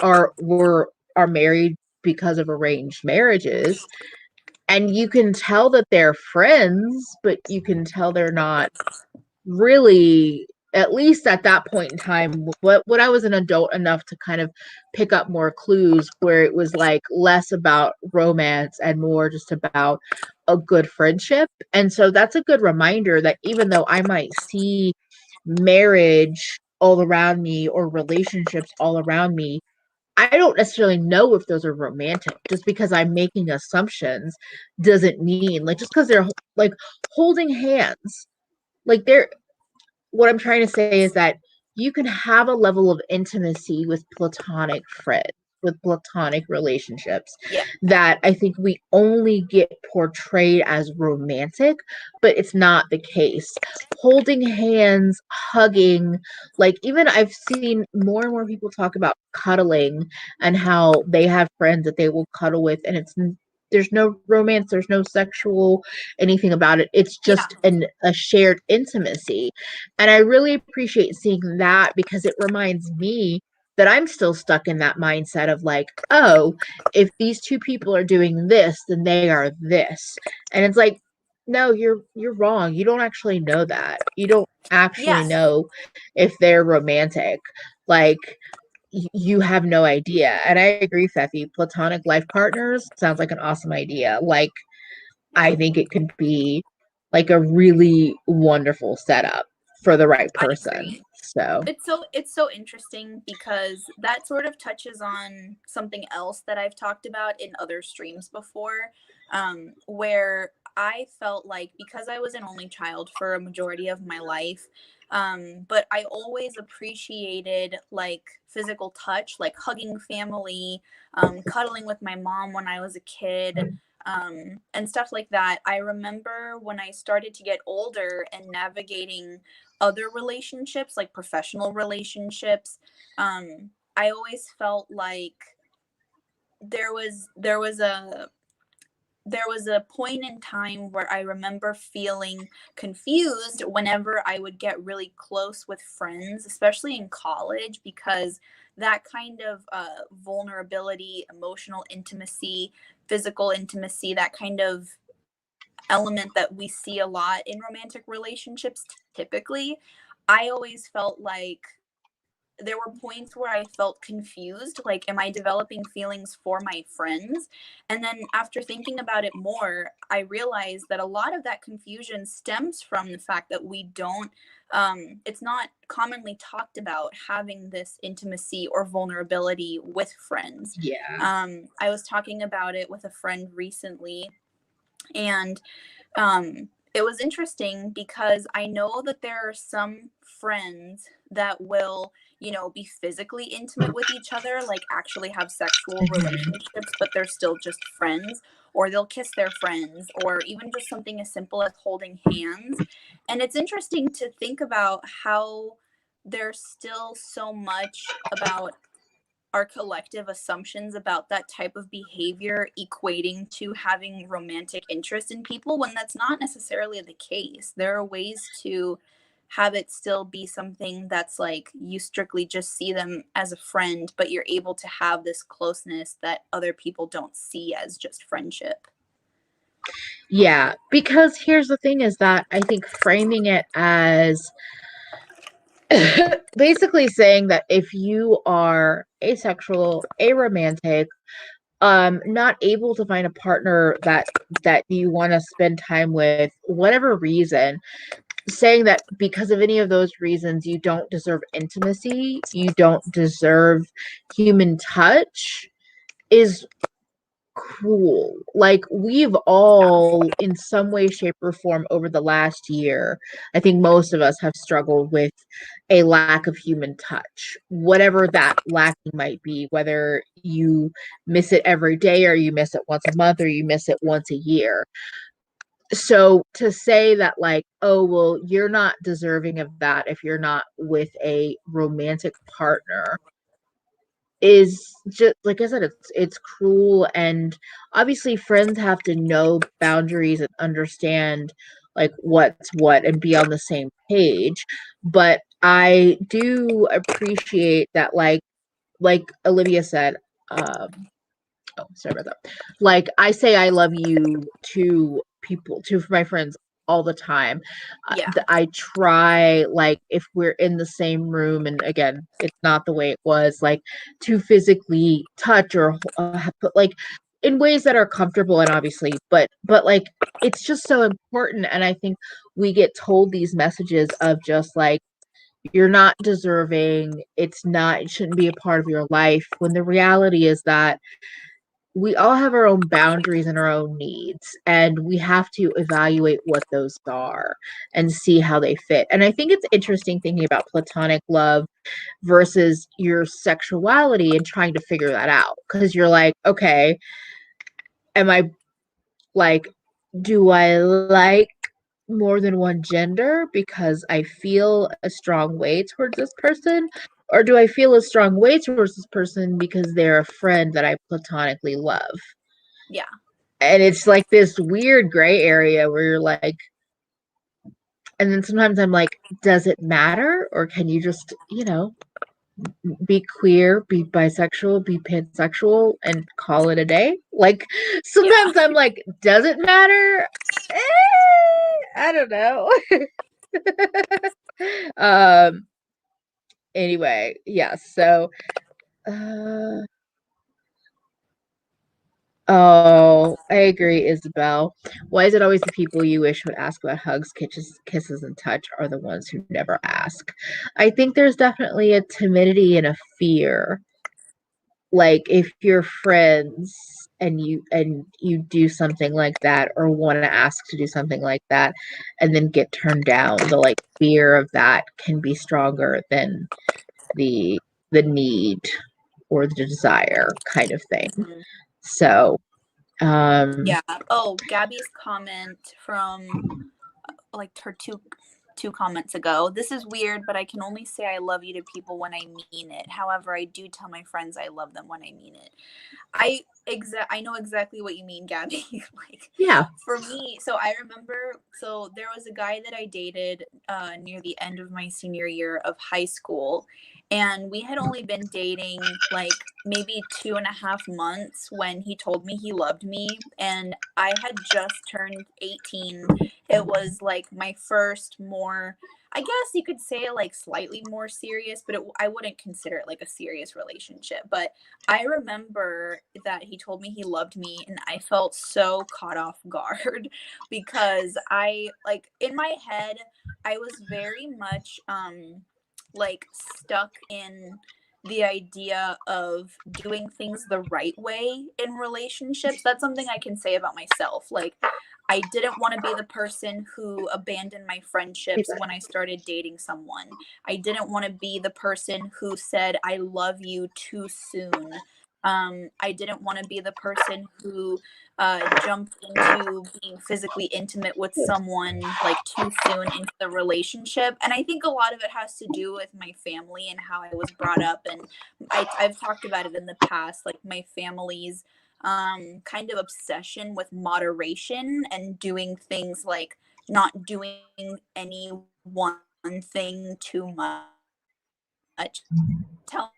are married because of arranged marriages, and you can tell that they're friends, but you can tell they're not really, at least at that point in time, when I was an adult enough to kind of pick up more clues, where it was like less about romance and more just about a good friendship. And so that's a good reminder that even though I might see marriage all around me or relationships all around me, I don't necessarily know if those are romantic. Just because I'm making assumptions doesn't mean, like, just because they're like holding hands, like, they're, what I'm trying to say is that you can have a level of intimacy with platonic friends, with platonic relationships, Yeah. that I think we only get portrayed as romantic, but it's not the case. Holding hands, hugging, like, even I've seen more and more people talk about cuddling and how they have friends that they will cuddle with, and there's no romance, there's no sexual anything about it. It's Yeah. just a shared intimacy. And I really appreciate seeing that, because it reminds me that I'm still stuck in that mindset of like, oh, if these two people are doing this, then they are this. And it's like, no, you're wrong. You don't actually know that. You don't actually Yeah. know if they're romantic. Like, you have no idea. And I agree, Feffy. Platonic life partners sounds like an awesome idea. Like, Yeah. I think it could be like a really wonderful setup for the right I person. agree. So, It's so interesting because that sort of touches on something else that I've talked about in other streams before, where I felt like because I was an only child for a majority of my life, but I always appreciated like physical touch, like hugging family, cuddling with my mom when I was a kid. And stuff like that. I remember when I started to get older and navigating other relationships, like professional relationships, I always felt like there was there was a there was a point in time where I remember feeling confused whenever I would get really close with friends, especially in college, because that kind of vulnerability, emotional intimacy, physical intimacy, that kind of element that we see a lot in romantic relationships typically, I always felt like there were points where I felt confused, like, am I developing feelings for my friends? And then after thinking about it more, I realized that a lot of that confusion stems from the fact that we don't, it's not commonly talked about having this intimacy or vulnerability with friends. yeah. I was talking about it with a friend recently, and it was interesting because I know that there are some friends that will, be physically intimate with each other, like actually have sexual Mhm. relationships, but they're still just friends. or they'll kiss their friends, or even just something as simple as holding hands. And it's interesting to think about how there's still so much about our collective assumptions about that type of behavior equating to having romantic interest in people, when that's not necessarily the case. There are ways to have it still be something that's like you strictly just see them as a friend, but you're able to have this closeness that other people don't see as just friendship. Yeah, because here's the thing is that I think framing it as basically saying that if you are asexual, aromantic, not able to find a partner that you want to spend time with, whatever reason, saying that because of any of those reasons you don't deserve intimacy, you don't deserve human touch, is cruel. Like, we've all in some way, shape, or form over the last year, I think most of us have struggled with a lack of human touch, whatever that lacking might be, whether you miss it every day or you miss it once a month or you miss it once a year. So to say that, like, oh well, you're not deserving of that if you're not with a romantic partner, is just, like I said, it's cruel. And obviously friends have to know boundaries and understand like what's what and be on the same page. But I do appreciate that, like Olivia said, oh, sorry about that. Like, I say I love you to people, to my friends, all the time. Yeah. I try, like, if we're in the same room, and again, it's not the way it was, like, to physically touch or put, like, in ways that are comfortable, and obviously, but like, it's just so important. And I think we get told these messages of just like, you're not deserving, it shouldn't be a part of your life, when the reality is that we all have our own boundaries and our own needs, and we have to evaluate what those are and see how they fit. And I think it's interesting thinking about platonic love versus your sexuality and trying to figure that out, because you're like, okay, am I, like, do I like more than one gender because I feel a strong way towards this person? Or do I feel a strong way towards this person because they're a friend that I platonically love? Yeah. And it's like this weird gray area where you're like, and then sometimes I'm like, does it matter? Or can you just, be queer, be bisexual, be pansexual, and call it a day? Like, Yeah. sometimes I'm like, does it matter? I don't know. um, anyway, yeah, so, uh, oh, I agree, Isabel. Why is it always the people you wish would ask about hugs, kisses, and touch are the ones who never ask? I think there's definitely a timidity and a fear. Like, if you're friends and you do something like that, or want to ask to do something like that, and then get turned down, the like fear of that can be stronger than the the need or the desire kind of thing. Mhm. So, Yeah. Oh, Gabby's comment from like her two comments ago. This is weird, but I can only say I love you to people when I mean it. However, I do tell my friends I love them when I mean it. I know exactly what you mean, Gabby. Like, yeah. for me, so I remember, so there was a guy that I dated near the end of my senior year of high school, and we had only been dating like maybe 2.5 months when he told me he loved me, and I had just turned 18. It was like my first more, I guess you could say, like slightly more serious, but I wouldn't consider it like a serious relationship. But I remember that he told me he loved me, and I felt so caught off guard because I, like, in my head, I was very much like stuck in the idea of doing things the right way in relationships. That's something I can say about myself. Like, I didn't want to be the person who abandoned my friendships when I started dating someone. I didn't want to be the person who said I love you too soon I didn't want to be the person who jumped into being physically intimate with someone like too soon into the relationship. And I think a lot of it has to do with my family and how I was brought up. And I've talked about it in the past, like my family's kind of obsession with moderation and doing things like not doing any one thing too much. Tell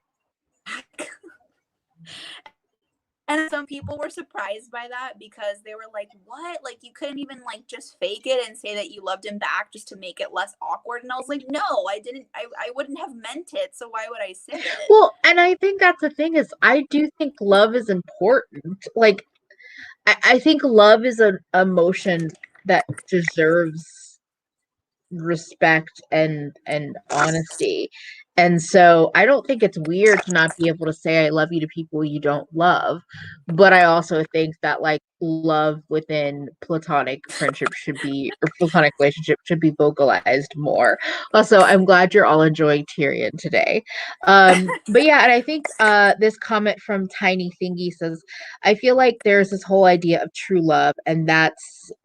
And some people were surprised by that because they were like, what? Like, you couldn't even, like, just fake it and say that you loved him back just to make it less awkward. And I was like, no, I didn't. I wouldn't have meant it. So why would I say it? Well, and I think that's the thing is I do think love is important. Like, I think love is an emotion that deserves respect and honesty. And so I don't think it's weird to not be able to say I love you to people you don't love. But I also think that like love within platonic friendship should be or platonic relationship should be vocalized more. Also, I'm glad you're all enjoying Tyrion today. But yeah, and I think this comment from Tiny Thingy says, I feel like there's this whole idea of true love, and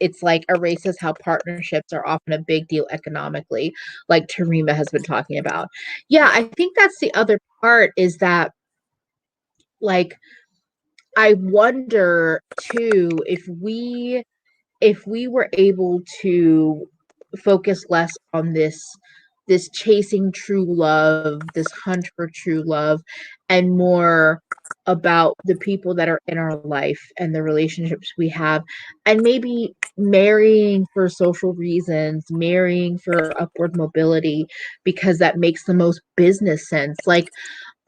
it's like erases how partnerships are often a big deal economically, like Tarima has been talking about. Yeah, I think that's the other part is that, like, I wonder too if we were able to focus less on this chasing true love, this hunt for true love, and more about the people that are in our life and the relationships we have, and maybe marrying for social reasons, marrying for upward mobility because that makes the most business sense. Like,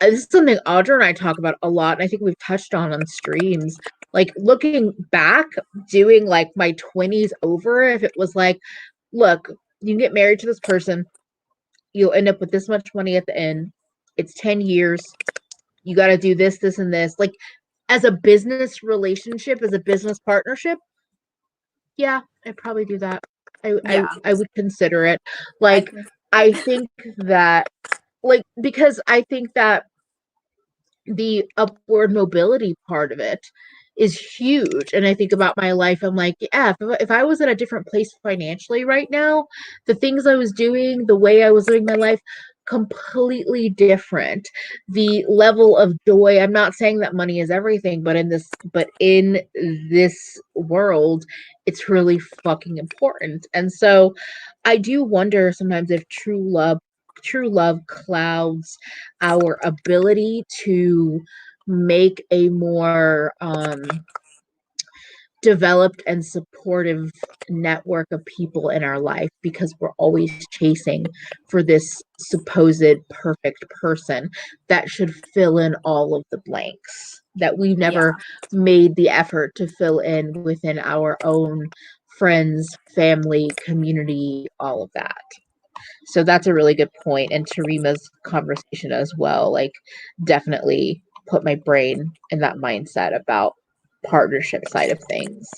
this is something Audra and I talk about a lot, and I think we've touched on streams. Like, looking back, doing like my 20s over, if it was like, look, you can get married to this person, you'll end up with this much money at the end. It's 10 years. You got to do this, this, and this. Like, as a business relationship, as a business partnership, yeah, I'd probably do that. Yeah. I would consider it. Like, I think that, like, because I think that the upward mobility part of it is huge. And I think about my life, I'm like, yeah, if I was in a different place financially right now, the things I was doing, the way I was living my life, completely different. The level of joy, I'm not saying that money is everything, but in this world, it's really fucking important. And so I do wonder sometimes if true love clouds our ability to make a more developed and supportive network of people in our life because we're always chasing for this supposed perfect person that should fill in all of the blanks that we've never made the effort to fill in within our own friends, family, community, all of that. So that's a really good point. And Tarima's conversation as well, like, definitely put my brain in that mindset about partnership side of things.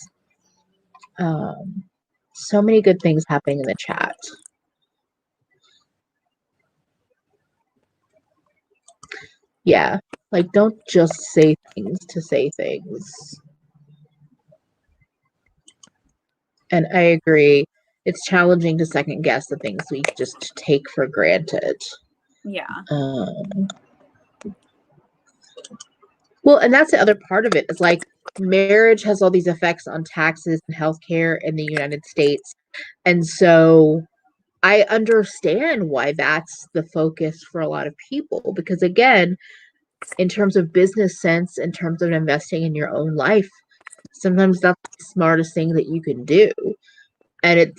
So many good things happening in the chat. Yeah, like, don't just say things to say things. And I agree. It's challenging to second guess the things we just take for granted. Yeah. Well, and that's the other part of it is like marriage has all these effects on taxes and healthcare in the United States. And so I understand why that's the focus for a lot of people because, again, in terms of business sense, in terms of investing in your own life, sometimes that's the smartest thing that you can do. And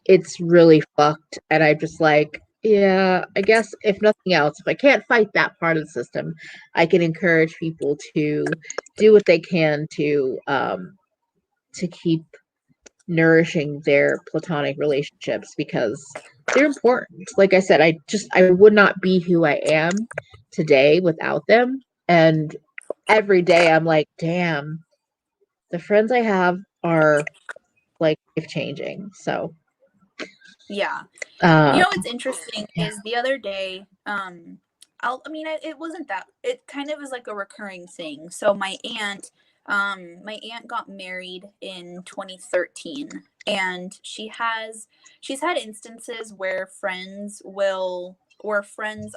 it's really fucked. And I'm just like, yeah, I guess if nothing else, if I can't fight that part of the system, I can encourage people to do what they can to keep nourishing their platonic relationships because they're important. Like I said, I would not be who I am today without them. And every day I'm like, damn, the friends I have are like life changing. So yeah. You know what's interesting is the other day, it wasn't that. It kind of is like a recurring thing. So my aunt got married in 2013, and she's had instances where friends,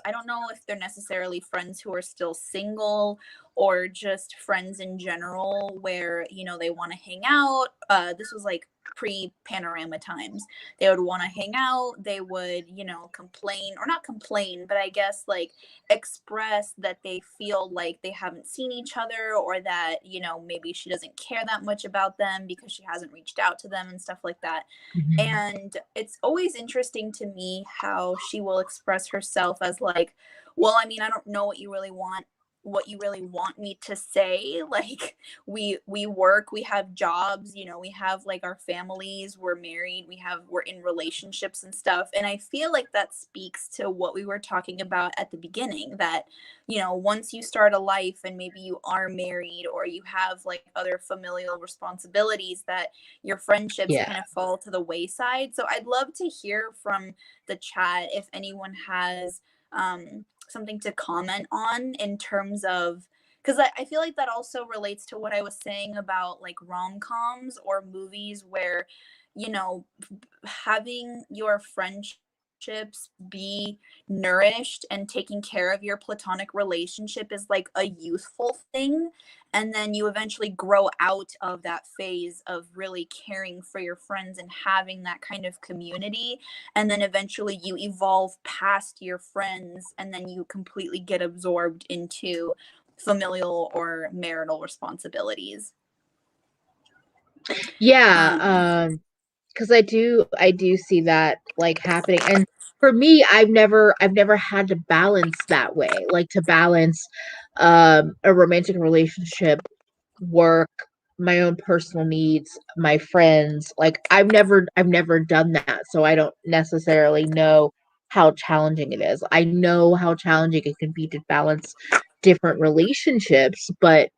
I don't know if they're necessarily friends who are still single or just friends in general, where, you know, they want to hang out. This was like pre-panorama times. They would want to hang out, they would, you know, complain, or not complain, but I guess like express that they feel like they haven't seen each other, or that, you know, maybe she doesn't care that much about them because she hasn't reached out to them and stuff like that. Mhm. And it's always interesting to me how she will express herself as like, well, I mean, I don't know what you really want me to say. Like, we work, we have jobs, you know, we have like our families, we're married, we're in relationships and stuff. And I feel like that speaks to what we were talking about at the beginning, that, you know, once you start a life and maybe you are married or you have like other familial responsibilities, that your friendships Yeah. kind of fall to the wayside. So I'd love to hear from the chat if anyone has something to comment on in terms of, because I feel like that also relates to what I was saying about like rom-coms or movies where, you know, having your friendships be nourished and taking care of your platonic relationship is like a youthful thing, and then you eventually grow out of that phase of really caring for your friends and having that kind of community, and then eventually you evolve past your friends, and then you completely get absorbed into familial or marital responsibilities. Yeah, um because I do see that like happening. And for me, I've never had to balance that way, like to balance a romantic relationship, work, my own personal needs, my friends. Like I've never done that, so I don't necessarily know how challenging it is. I know how challenging it can be to balance different relationships, but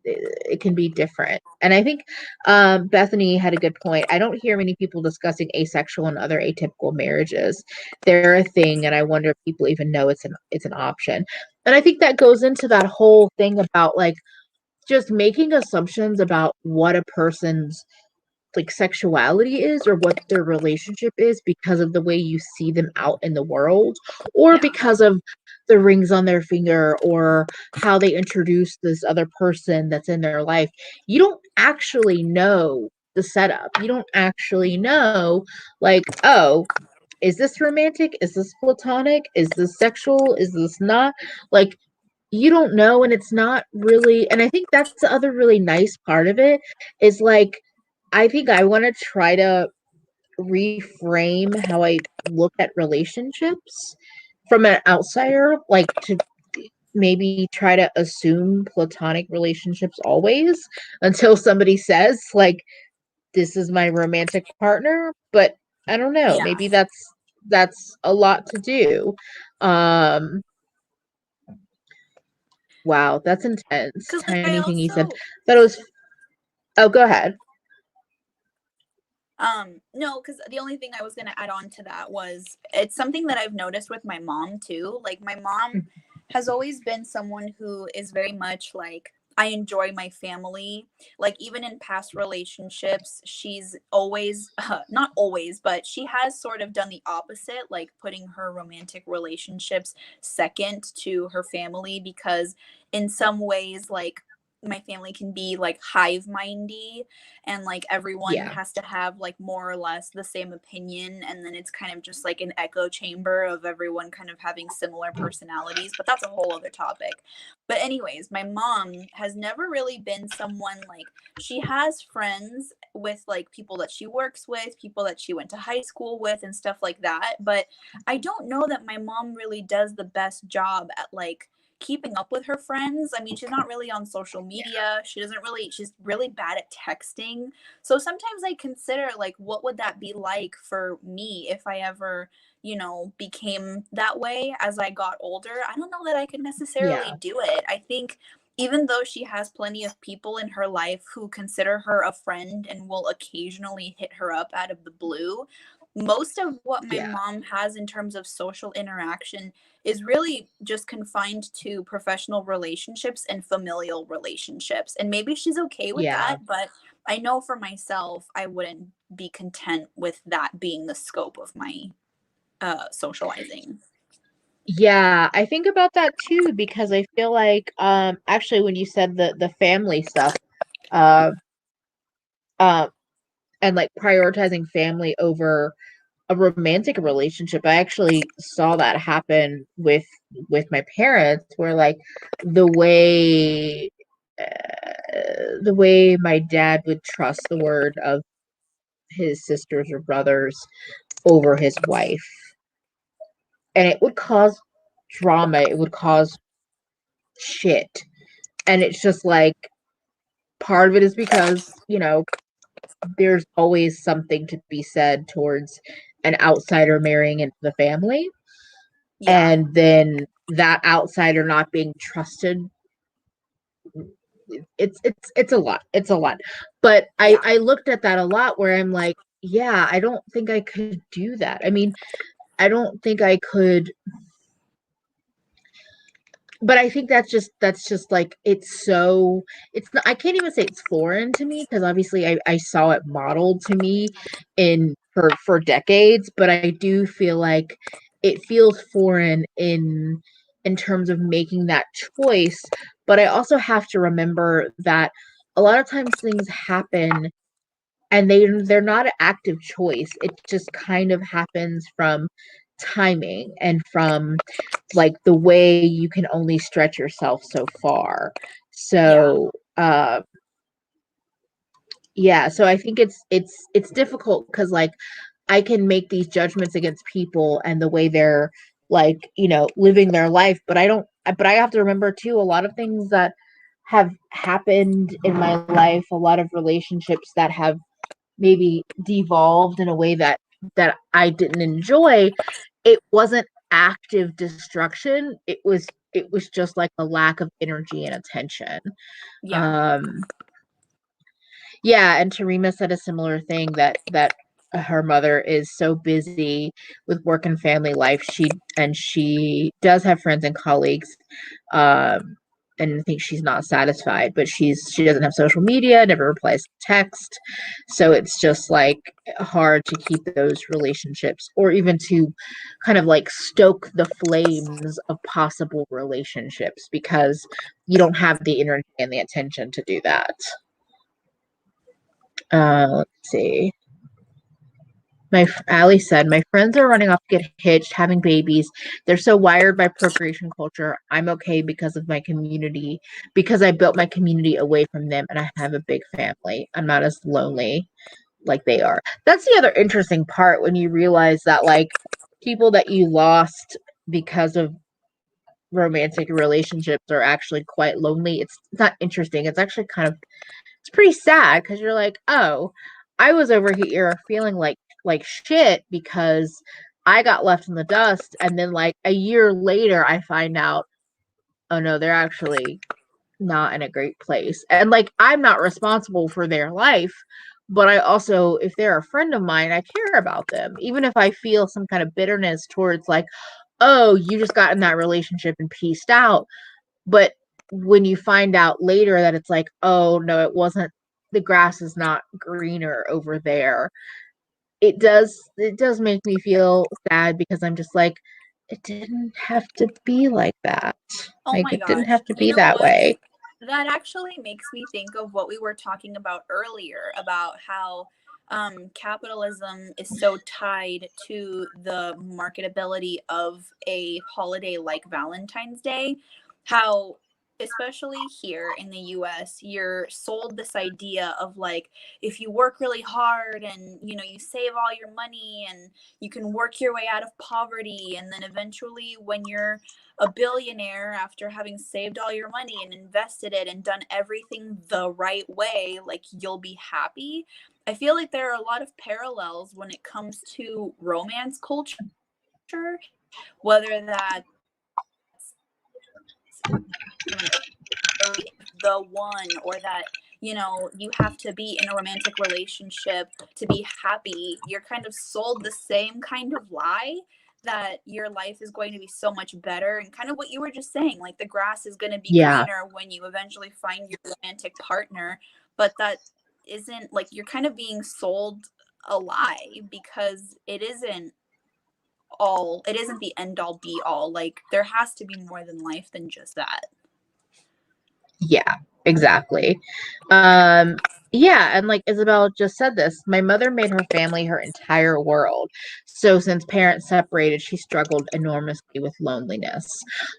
it can be different. And I think Bethany had a good point. I don't hear many people discussing asexual and other atypical marriages. They're a thing, and I wonder if people even know it's an option. And I think that goes into that whole thing about like just making assumptions about what a person's like sexuality is or what their relationship is because of the way you see them out in the world, or yeah, because of the rings on their finger, or how they introduce this other person that's in their life. You don't actually know the setup. You don't actually know, like, oh, is this romantic? Is this platonic? Is this sexual? Is this not? Like, you don't know, and it's not really. And I think that's the other really nice part of it is like, I think I want to try to reframe how I look at relationships from an outsider, like to maybe try to assume platonic relationships always until somebody says like, this is my romantic partner. But I don't know, yeah, maybe that's a lot to do. um wow, that's intense. because like I Tiny thing you said. also That was Oh, go ahead. no, because the only thing I was going to add on to that was it's something that I've noticed with my mom too. Like, my mom has always been someone who is very much like, I enjoy my family. Like, even in past relationships, she's always, not always, but she has sort of done the opposite, like putting her romantic relationships second to her family, because in some ways, like, my family can be like hive mindy, and like everyone Yeah. has to have like more or less the same opinion, and then it's kind of just like an echo chamber of everyone kind of having similar personalities, but that's a whole other topic. But anyways, my mom has never really been someone like, she has friends with like people that she works with, people that she went to high school with and stuff like that, but I don't know that my mom really does the best job at like keeping up with her friends. I mean, she's not really on social media. She's really bad at texting. So sometimes I consider like, what would that be like for me if I ever, you know, became that way as I got older? I don't know that I could necessarily Yeah. do it. I think even though she has plenty of people in her life who consider her a friend and will occasionally hit her up out of the blue, most of what my Yeah. mom has in terms of social interaction is really just confined to professional relationships and familial relationships. And maybe she's okay with Yeah. that, but I know for myself, I wouldn't be content with that being the scope of my socializing. Yeah, I think about that too because I feel like actually when you said the family stuff, uh uh and like prioritizing family over a romantic relationship, I actually saw that happen with my parents where like the way the way my dad would trust the word of his sisters or brothers over his wife, and it would cause drama, it would cause shit. And it's just like part of it is because, there's always something to be said towards an outsider marrying into the family. Yeah. And then that outsider not being trusted. It's a lot. It's a lot. But Yeah. I looked at that a lot where I'm like, yeah, I don't think I could do that. I mean, I don't think I could, but I think that's just like it's not, I can't even say it's foreign to me because obviously I saw it modeled to me in for decades, but I do feel like it feels foreign in terms of making that choice. But I also have to remember that a lot of times things happen and they're not an active choice. It just kind of happens from timing and from like the way you can only stretch yourself so far. Yeah. So yeah, so I think it's difficult because like I can make these judgments against people and the way they're like, living their life, but I have to remember too a lot of things that have happened in my life, a lot of relationships that have maybe devolved in a way that I didn't enjoy. It wasn't active destruction. It was just like a lack of energy and attention. Yeah. Um yeah, and Tarima said a similar thing that her mother is so busy with work and family life. She does have friends and colleagues, um, and I think she's not satisfied. But she doesn't have social media, never replies to text, so it's just like hard to keep those relationships, or even to kind of like stoke the flames of possible relationships because you don't have the energy and the attention to do that. Let's see. Ali said, my friends are running off to get hitched, having babies. They're so wired by procreation culture. I'm okay because of my community, because I built my community away from them and I have a big family. I'm not as lonely like they are. That's the other interesting part when you realize that like people that you lost because of romantic relationships are actually quite lonely. It's not interesting. It's actually kind of it's pretty sad because you're like, oh, I was over here feeling like shit because I got left in the dust, and then like a year later, I find out, oh no, they're actually not in a great place, and like I'm not responsible for their life, but I also, if they're a friend of mine, I care about them, even if I feel some kind of bitterness towards like, oh, you just got in that relationship and pieced out. But when you find out later that it's like, oh no, it wasn't, the grass is not greener over there. It does make me feel sad because I'm just like, it didn't have to be like that. Oh Like my it didn't gosh. have to You be know that what? way. That actually makes me think of what we were talking about earlier about how capitalism is so tied to the marketability of a holiday like Valentine's Day. How, especially here in the US, you're sold this idea of like, if you work really hard and you save all your money and you can work your way out of poverty, and then eventually when you're a billionaire after having saved all your money and invested it and done everything the right way, like you'll be happy. I feel like there are a lot of parallels when it comes to romance culture, whether that's from an early the one, or that you know, you have to be in a romantic relationship to be happy. You're kind of sold the same kind of lie that your life is going to be so much better, and kind of what you were just saying, like the grass is going to be Yeah. greener when you eventually find your romantic partner. But that isn't, like, you're kind of being sold a lie, because it isn't the end all be all. Like, there has to be more than life than just that. Yeah, exactly. Yeah, and like Isabel just said this, my mother made her family her entire world. So since parents separated, she struggled enormously with loneliness.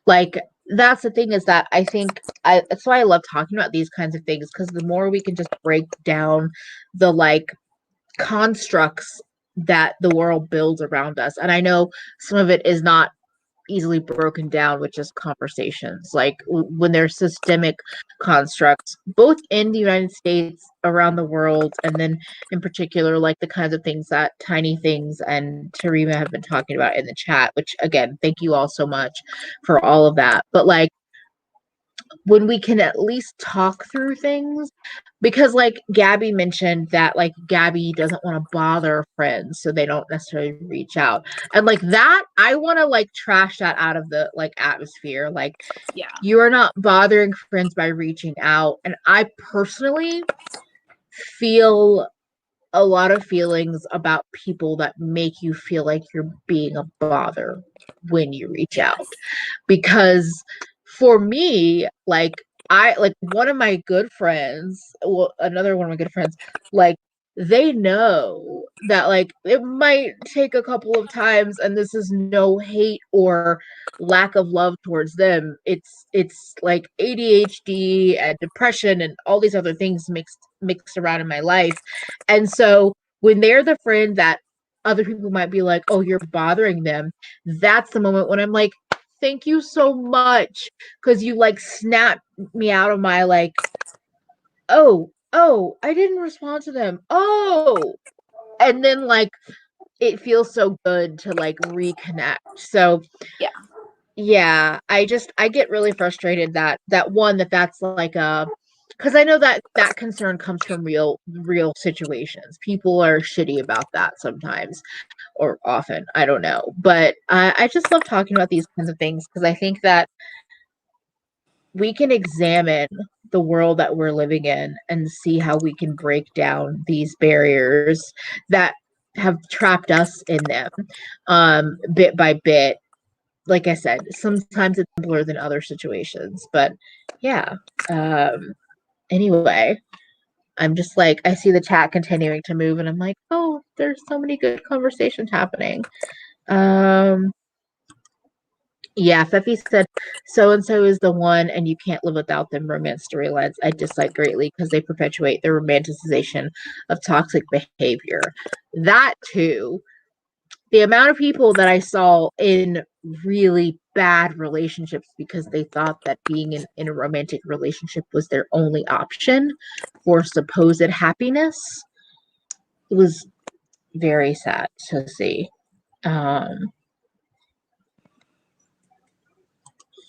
Like that's the thing, is that I think that's why I love talking about these kinds of things, because the more we can just break down the like constructs that the world builds around us. And I know some of it is not easily broken down with just conversations. Like when there's systemic constructs, both in the United States, around the world, and then in particular, like the kinds of things that Tiny Things and Tarima have been talking about in the chat, which again, thank you all so much for all of that. But like, when we can at least talk through things, because like Gabby mentioned that like Gabby doesn't want to bother friends, so they don't necessarily reach out, and like that I want to like trash that out of the like atmosphere. Like, Yeah. you are not bothering friends by reaching out. And I personally feel a lot of feelings about people that make you feel like you're being a bother when you reach out. Yes. Because for me, like I like one of my good friends, well, another one of my good friends, like they know that like it might take a couple of times, and this is no hate or lack of love towards them. It's like ADHD and depression and all these other things mixed around in my life. And so when they're the friend that other people might be like, oh, you're bothering them, that's the moment when I'm like, thank you so much, because you like snapped me out of my like, oh, I didn't respond to them. Oh, and then like it feels so good to like reconnect. So Yeah. yeah, I get really frustrated that one that's like a, because I know that concern comes from real situations. People are shitty about that sometimes, or often, I don't know. But I just love talking about these kinds of things, because I think that we can examine the world that we're living in and see how we can break down these barriers that have trapped us in them, bit by bit. Like I said, sometimes it's simpler than other situations, but yeah. Anyway, I'm just like, I see the chat continuing to move, and I'm like, oh, there's so many good conversations happening. Yeah, Fefi said, so and so is the one, and you can't live without them. Romance storylines I dislike greatly because they perpetuate the romanticization of toxic behavior. That too. The amount of people that I saw in really bad relationships because they thought that being in a romantic relationship was their only option for supposed happiness, it was very sad to see. Um,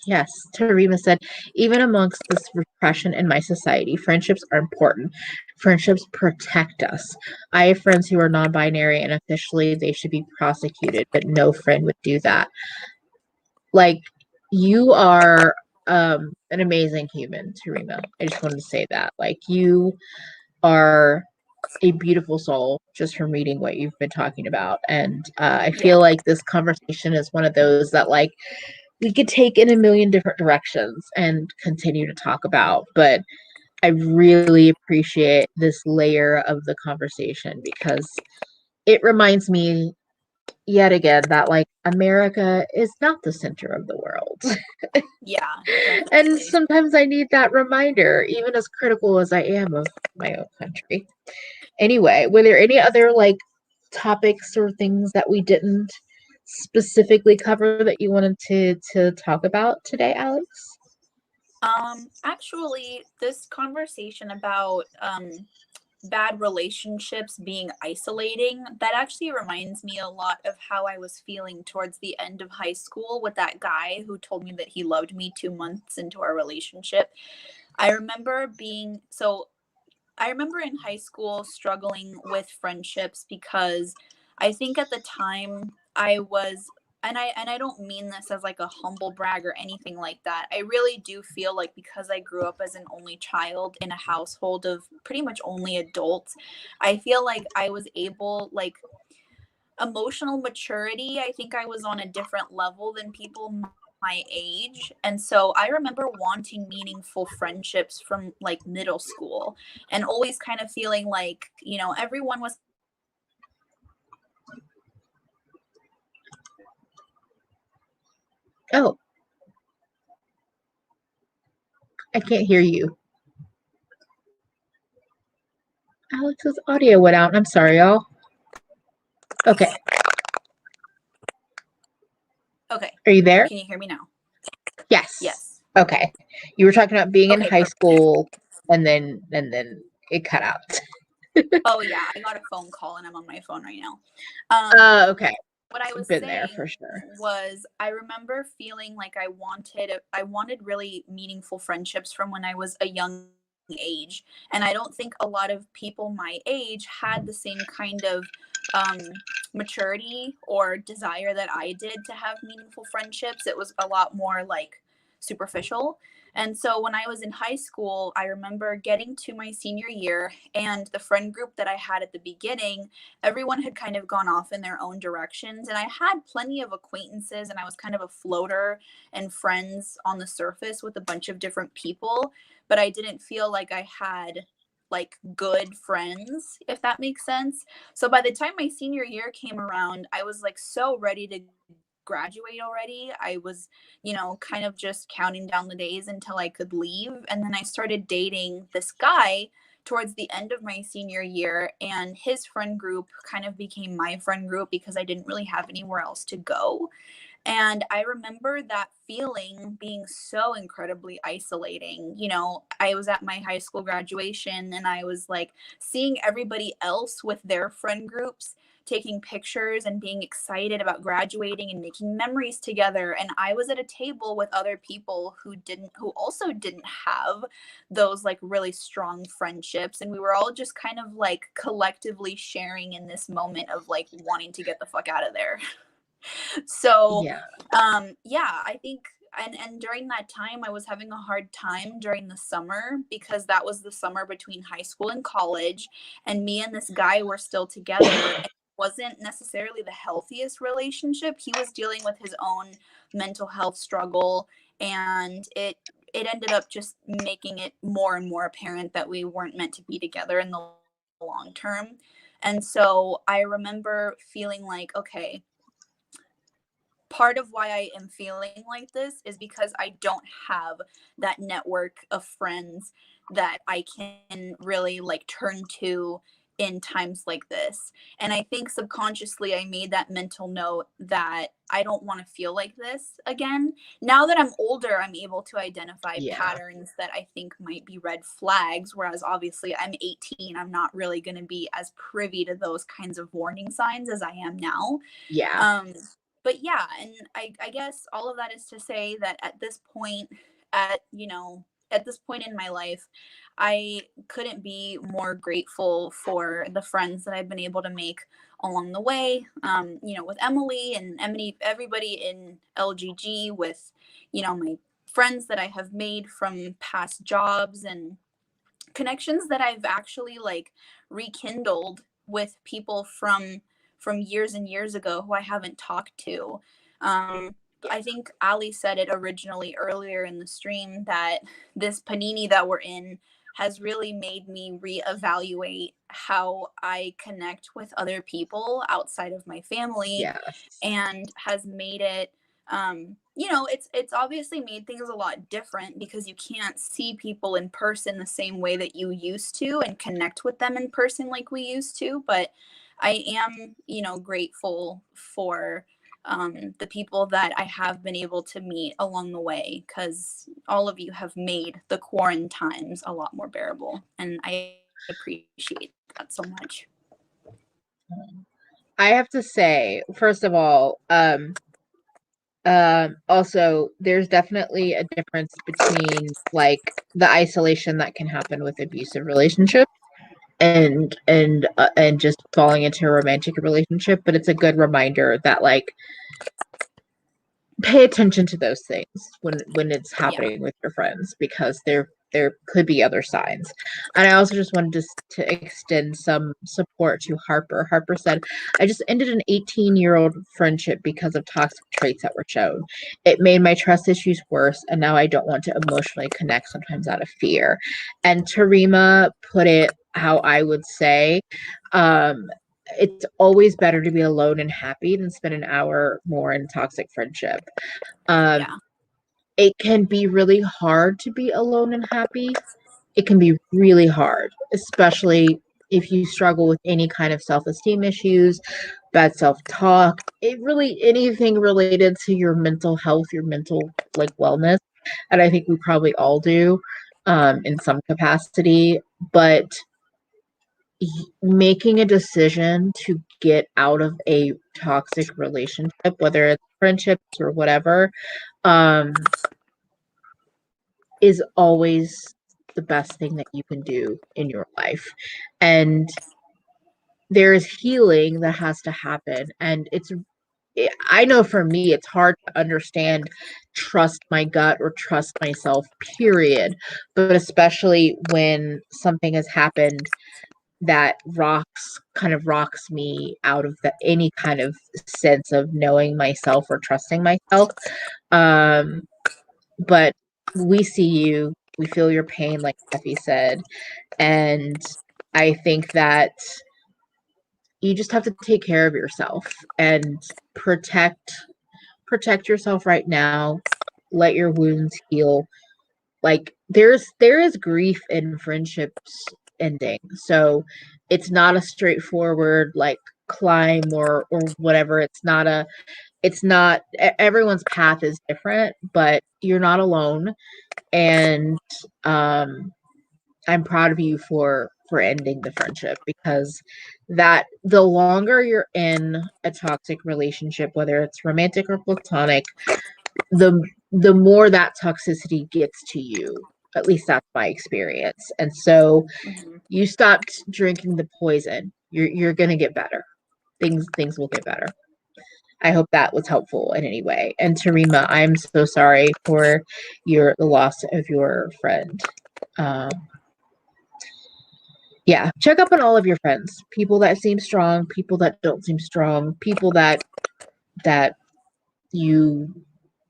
Yes, Tarima said, even amongst this repression in my society, friendships are important. Friendships protect us. I have friends who are non binary, and officially they should be prosecuted, but no friend would do that. Like, you are an amazing human, Tarima. I just wanted to say that. Like, you are a beautiful soul just from reading what you've been talking about. And I feel like this conversation is one of those that, like, we could take in a million different directions and continue to talk about, but I really appreciate this layer of the conversation, because it reminds me yet again that like America is not the center of the world. Yeah, And definitely. sometimes I need that reminder, even as critical as I am of my own country. Anyway, were there any other like topics or things that we didn't specifically cover that you wanted to talk about today, Alex? Actually, this conversation about bad relationships being isolating, that actually reminds me a lot of how I was feeling towards the end of high school with that guy who told me that he loved me 2 months into our relationship. I remember being so I remember in high school struggling with friendships because I think at the time I was, and I don't mean this as like a humble brag or anything like that. I really do feel like because I grew up as an only child in a household of pretty much only adults, I feel like I was able, like, emotional maturity, I think I was on a different level than people my age. And so I remember wanting meaningful friendships from like middle school and always kind of feeling like, everyone was. Oh, I can't hear you. Alex's audio went out. I'm sorry, y'all. Okay. Okay. Are you there? Can you hear me now? Yes. Yes. Okay. You were talking about being in Okay, high perfect. school and then it cut out. Oh yeah, I got a phone call and I'm on my phone right now. Okay. What I was Been there saying for sure. was I remember feeling like I wanted really meaningful friendships from when I was a young age. And I don't think a lot of people my age had the same kind of um, maturity or desire that I did to have meaningful friendships. It was a lot more like superficial. And so when I was in high school, I remember getting to my senior year, and the friend group that I had at the beginning, everyone had kind of gone off in their own directions. And I had plenty of acquaintances, and I was kind of a floater and friends on the surface with a bunch of different people. But I didn't feel like I had like good friends, if that makes sense. So by the time my senior year came around, I was like so ready to graduate already. I was, kind of just counting down the days until I could leave. And then I started dating this guy towards the end of my senior year, and his friend group kind of became my friend group because I didn't really have anywhere else to go. And I remember that feeling being so incredibly isolating. I was at my high school graduation and I was like seeing everybody else with their friend groups taking pictures and being excited about graduating and making memories together. And I was at a table with other people who also didn't have those like really strong friendships. And we were all just kind of like collectively sharing in this moment of like wanting to get the fuck out of there. So Yeah. yeah, I think, and during that time I was having a hard time during the summer because that was the summer between high school and college, and me and this guy were still together. And it wasn't necessarily the healthiest relationship. He was dealing with his own mental health struggle, and it ended up just making it more and more apparent that we weren't meant to be together in the long term. And so I remember feeling like, okay, part of why I am feeling like this is because I don't have that network of friends that I can really like turn to in times like this. And I think subconsciously I made that mental note that I don't want to feel like this again. Now that I'm older, I'm able to identify Yeah. patterns that I think might be red flags, whereas obviously I'm 18, I'm not really going to be as privy to those kinds of warning signs as I am now. Yeah. But yeah, and I guess all of that is to say that at this point, at this point in my life, I couldn't be more grateful for the friends that I've been able to make along the way. With Emily and everybody in LGG, with my friends that I have made from past jobs, and connections that I've actually like rekindled with people from years and years ago who I haven't talked to. I think Ali said it originally earlier in the stream that this panini that we're in has really made me reevaluate how I connect with other people outside of my family, Yes. and has made it it's obviously made things a lot different because you can't see people in person the same way that you used to and connect with them in person like we used to. But I am, grateful for the people that I have been able to meet along the way, because all of you have made the quarantine times a lot more bearable, and I appreciate that so much. I have to say, first of all, also, there's definitely a difference between like the isolation that can happen with abusive relationships and just falling into a romantic relationship, but it's a good reminder that like pay attention to those things when it's happening with your friends, because there could be other signs. And I also just wanted to extend some support to Harper. Harper said, I just ended an 18-year-old friendship because of toxic traits that were shown. It made my trust issues worse, and now I don't want to emotionally connect, sometimes out of fear. And Tarima put it how I would say, it's always better to be alone and happy than spend an hour more in toxic friendship. Um, Yeah. it can be really hard to be alone and happy. It can be really hard, especially if you struggle with any kind of self-esteem issues, bad self-talk, anything related to your mental health, your mental like wellness. And I think we probably all do in some capacity, but making a decision to get out of a toxic relationship, whether it's friendships or whatever, is always the best thing that you can do in your life. And there is healing that has to happen. And I know for me, it's hard to understand, trust my gut or trust myself, period. But especially when something has happened that rocks me out of any kind of sense of knowing myself or trusting myself. But we see you, we feel your pain, like Effie said, and I think that you just have to take care of yourself and protect yourself right now. Let your wounds heal. Like there is grief in friendships ending, so it's not a straightforward like climb or whatever. It's not everyone's path is different, but you're not alone. And I'm proud of you for ending the friendship, because that the longer you're in a toxic relationship, whether it's romantic or platonic, the more that toxicity gets to you. At least that's my experience. And so you stopped drinking the poison. You're gonna get better. Things will get better. I hope that was helpful in any way. And Tarima, I'm so sorry for the loss of your friend. Yeah, check up on all of your friends. People that seem strong, people that don't seem strong, people that you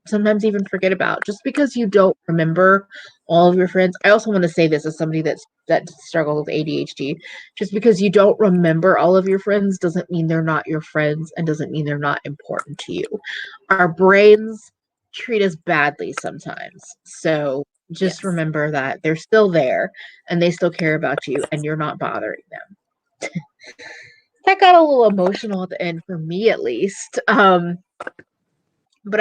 sometimes even forget about, just because you don't remember all of your friends. I also want to say this as somebody that struggles with ADHD. Just because you don't remember all of your friends doesn't mean they're not your friends, and doesn't mean they're not important to you. Our brains treat us badly sometimes. So just remember that they're still there and they still care about you, and you're not bothering them. That got a little emotional at the end for me, at least. But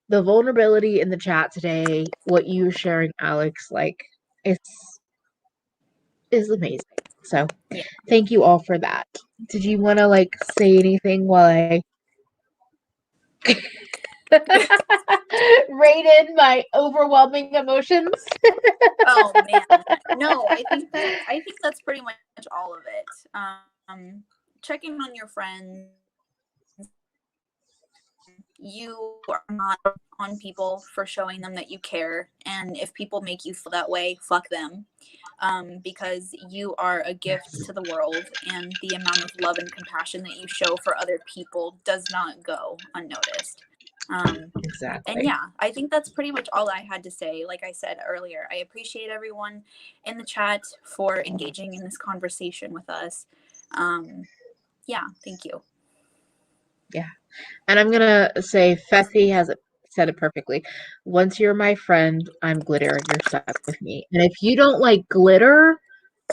the vulnerability in the chat today, what you were sharing, Alex, like is amazing. So thank you all for that. Did you want to like say anything while I rated my overwhelming emotions? Oh man, no, I think that's pretty much all of it. Checking on your friends. You are not on people for showing them that you care, and if people make you feel that way, fuck them. Because you are a gift to the world, and the amount of love and compassion that you show for other people does not go unnoticed. Exactly. And yeah, I think that's pretty much all I had to say. Like I said earlier, I appreciate everyone in the chat for engaging in this conversation with us. Yeah, thank you. Yeah. And I'm going to say, Fethy has said it perfectly. Once you're my friend, I'm glitter and you're stuck with me. And if you don't like glitter,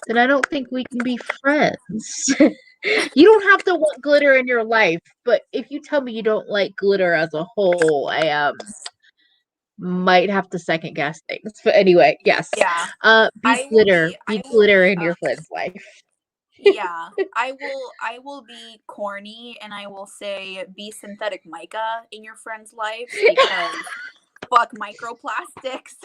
then I don't think we can be friends. You don't have to want glitter in your life, but if you tell me you don't like glitter as a whole, I might have to second guess things. But anyway, yes. Yeah. Be glitter in your friend's life. Yeah, I will be corny, and I will say be synthetic mica in your friend's life, because fuck microplastics.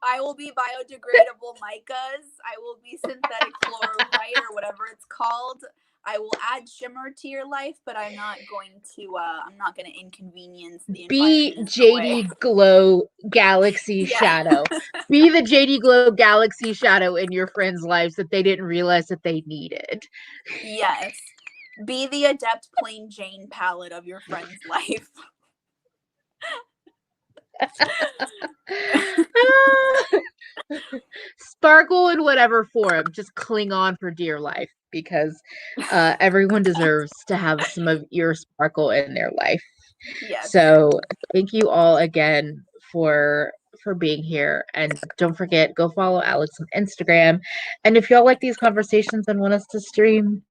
I will be biodegradable micas. I will be synthetic fluorite or whatever it's called. I will add shimmer to your life, but I'm not going to inconvenience the Be environment in a way. JD Glow Galaxy Yeah. Shadow. Be the JD Glow Galaxy Shadow in your friends' lives that they didn't realize that they needed. Yes. Be the adept plain Jane palette of your friend's life. Sparkle in whatever form. Just cling on for dear life, because everyone deserves to have some of your sparkle in their life. Yes. So thank you all again for being here, and don't forget, go follow Alex on Instagram. And if y'all like these conversations and want us to stream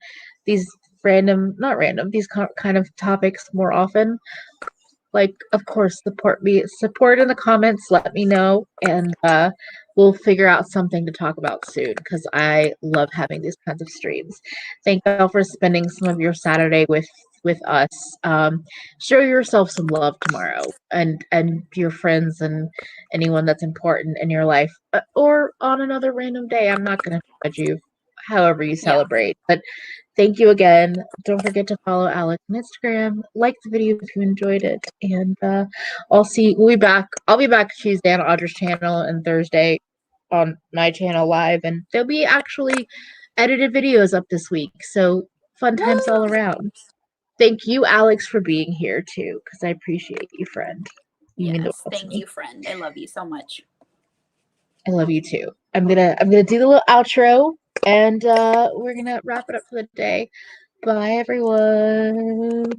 these these kind of topics more often, like, of course, support in the comments, let me know, and we'll figure out something to talk about soon, because I love having these kinds of streams. Thank y'all for spending some of your Saturday with us. Show yourself some love tomorrow, and your friends and anyone that's important in your life, or on another random day. I'm not going to judge you however you celebrate, but thank you again. Don't forget to follow Alex on Instagram. Like the video if you enjoyed it. And I'll be back Tuesday on Audra's channel and Thursday on my channel live. And there'll be actually edited videos up this week. So fun times all around. Thank you, Alex, for being here too, because I appreciate you, friend. You mean the Yes. world to Thank me. you, friend. I love you so much. I love you too. I'm gonna do the little outro, and we're gonna wrap it up for the day. Bye, everyone.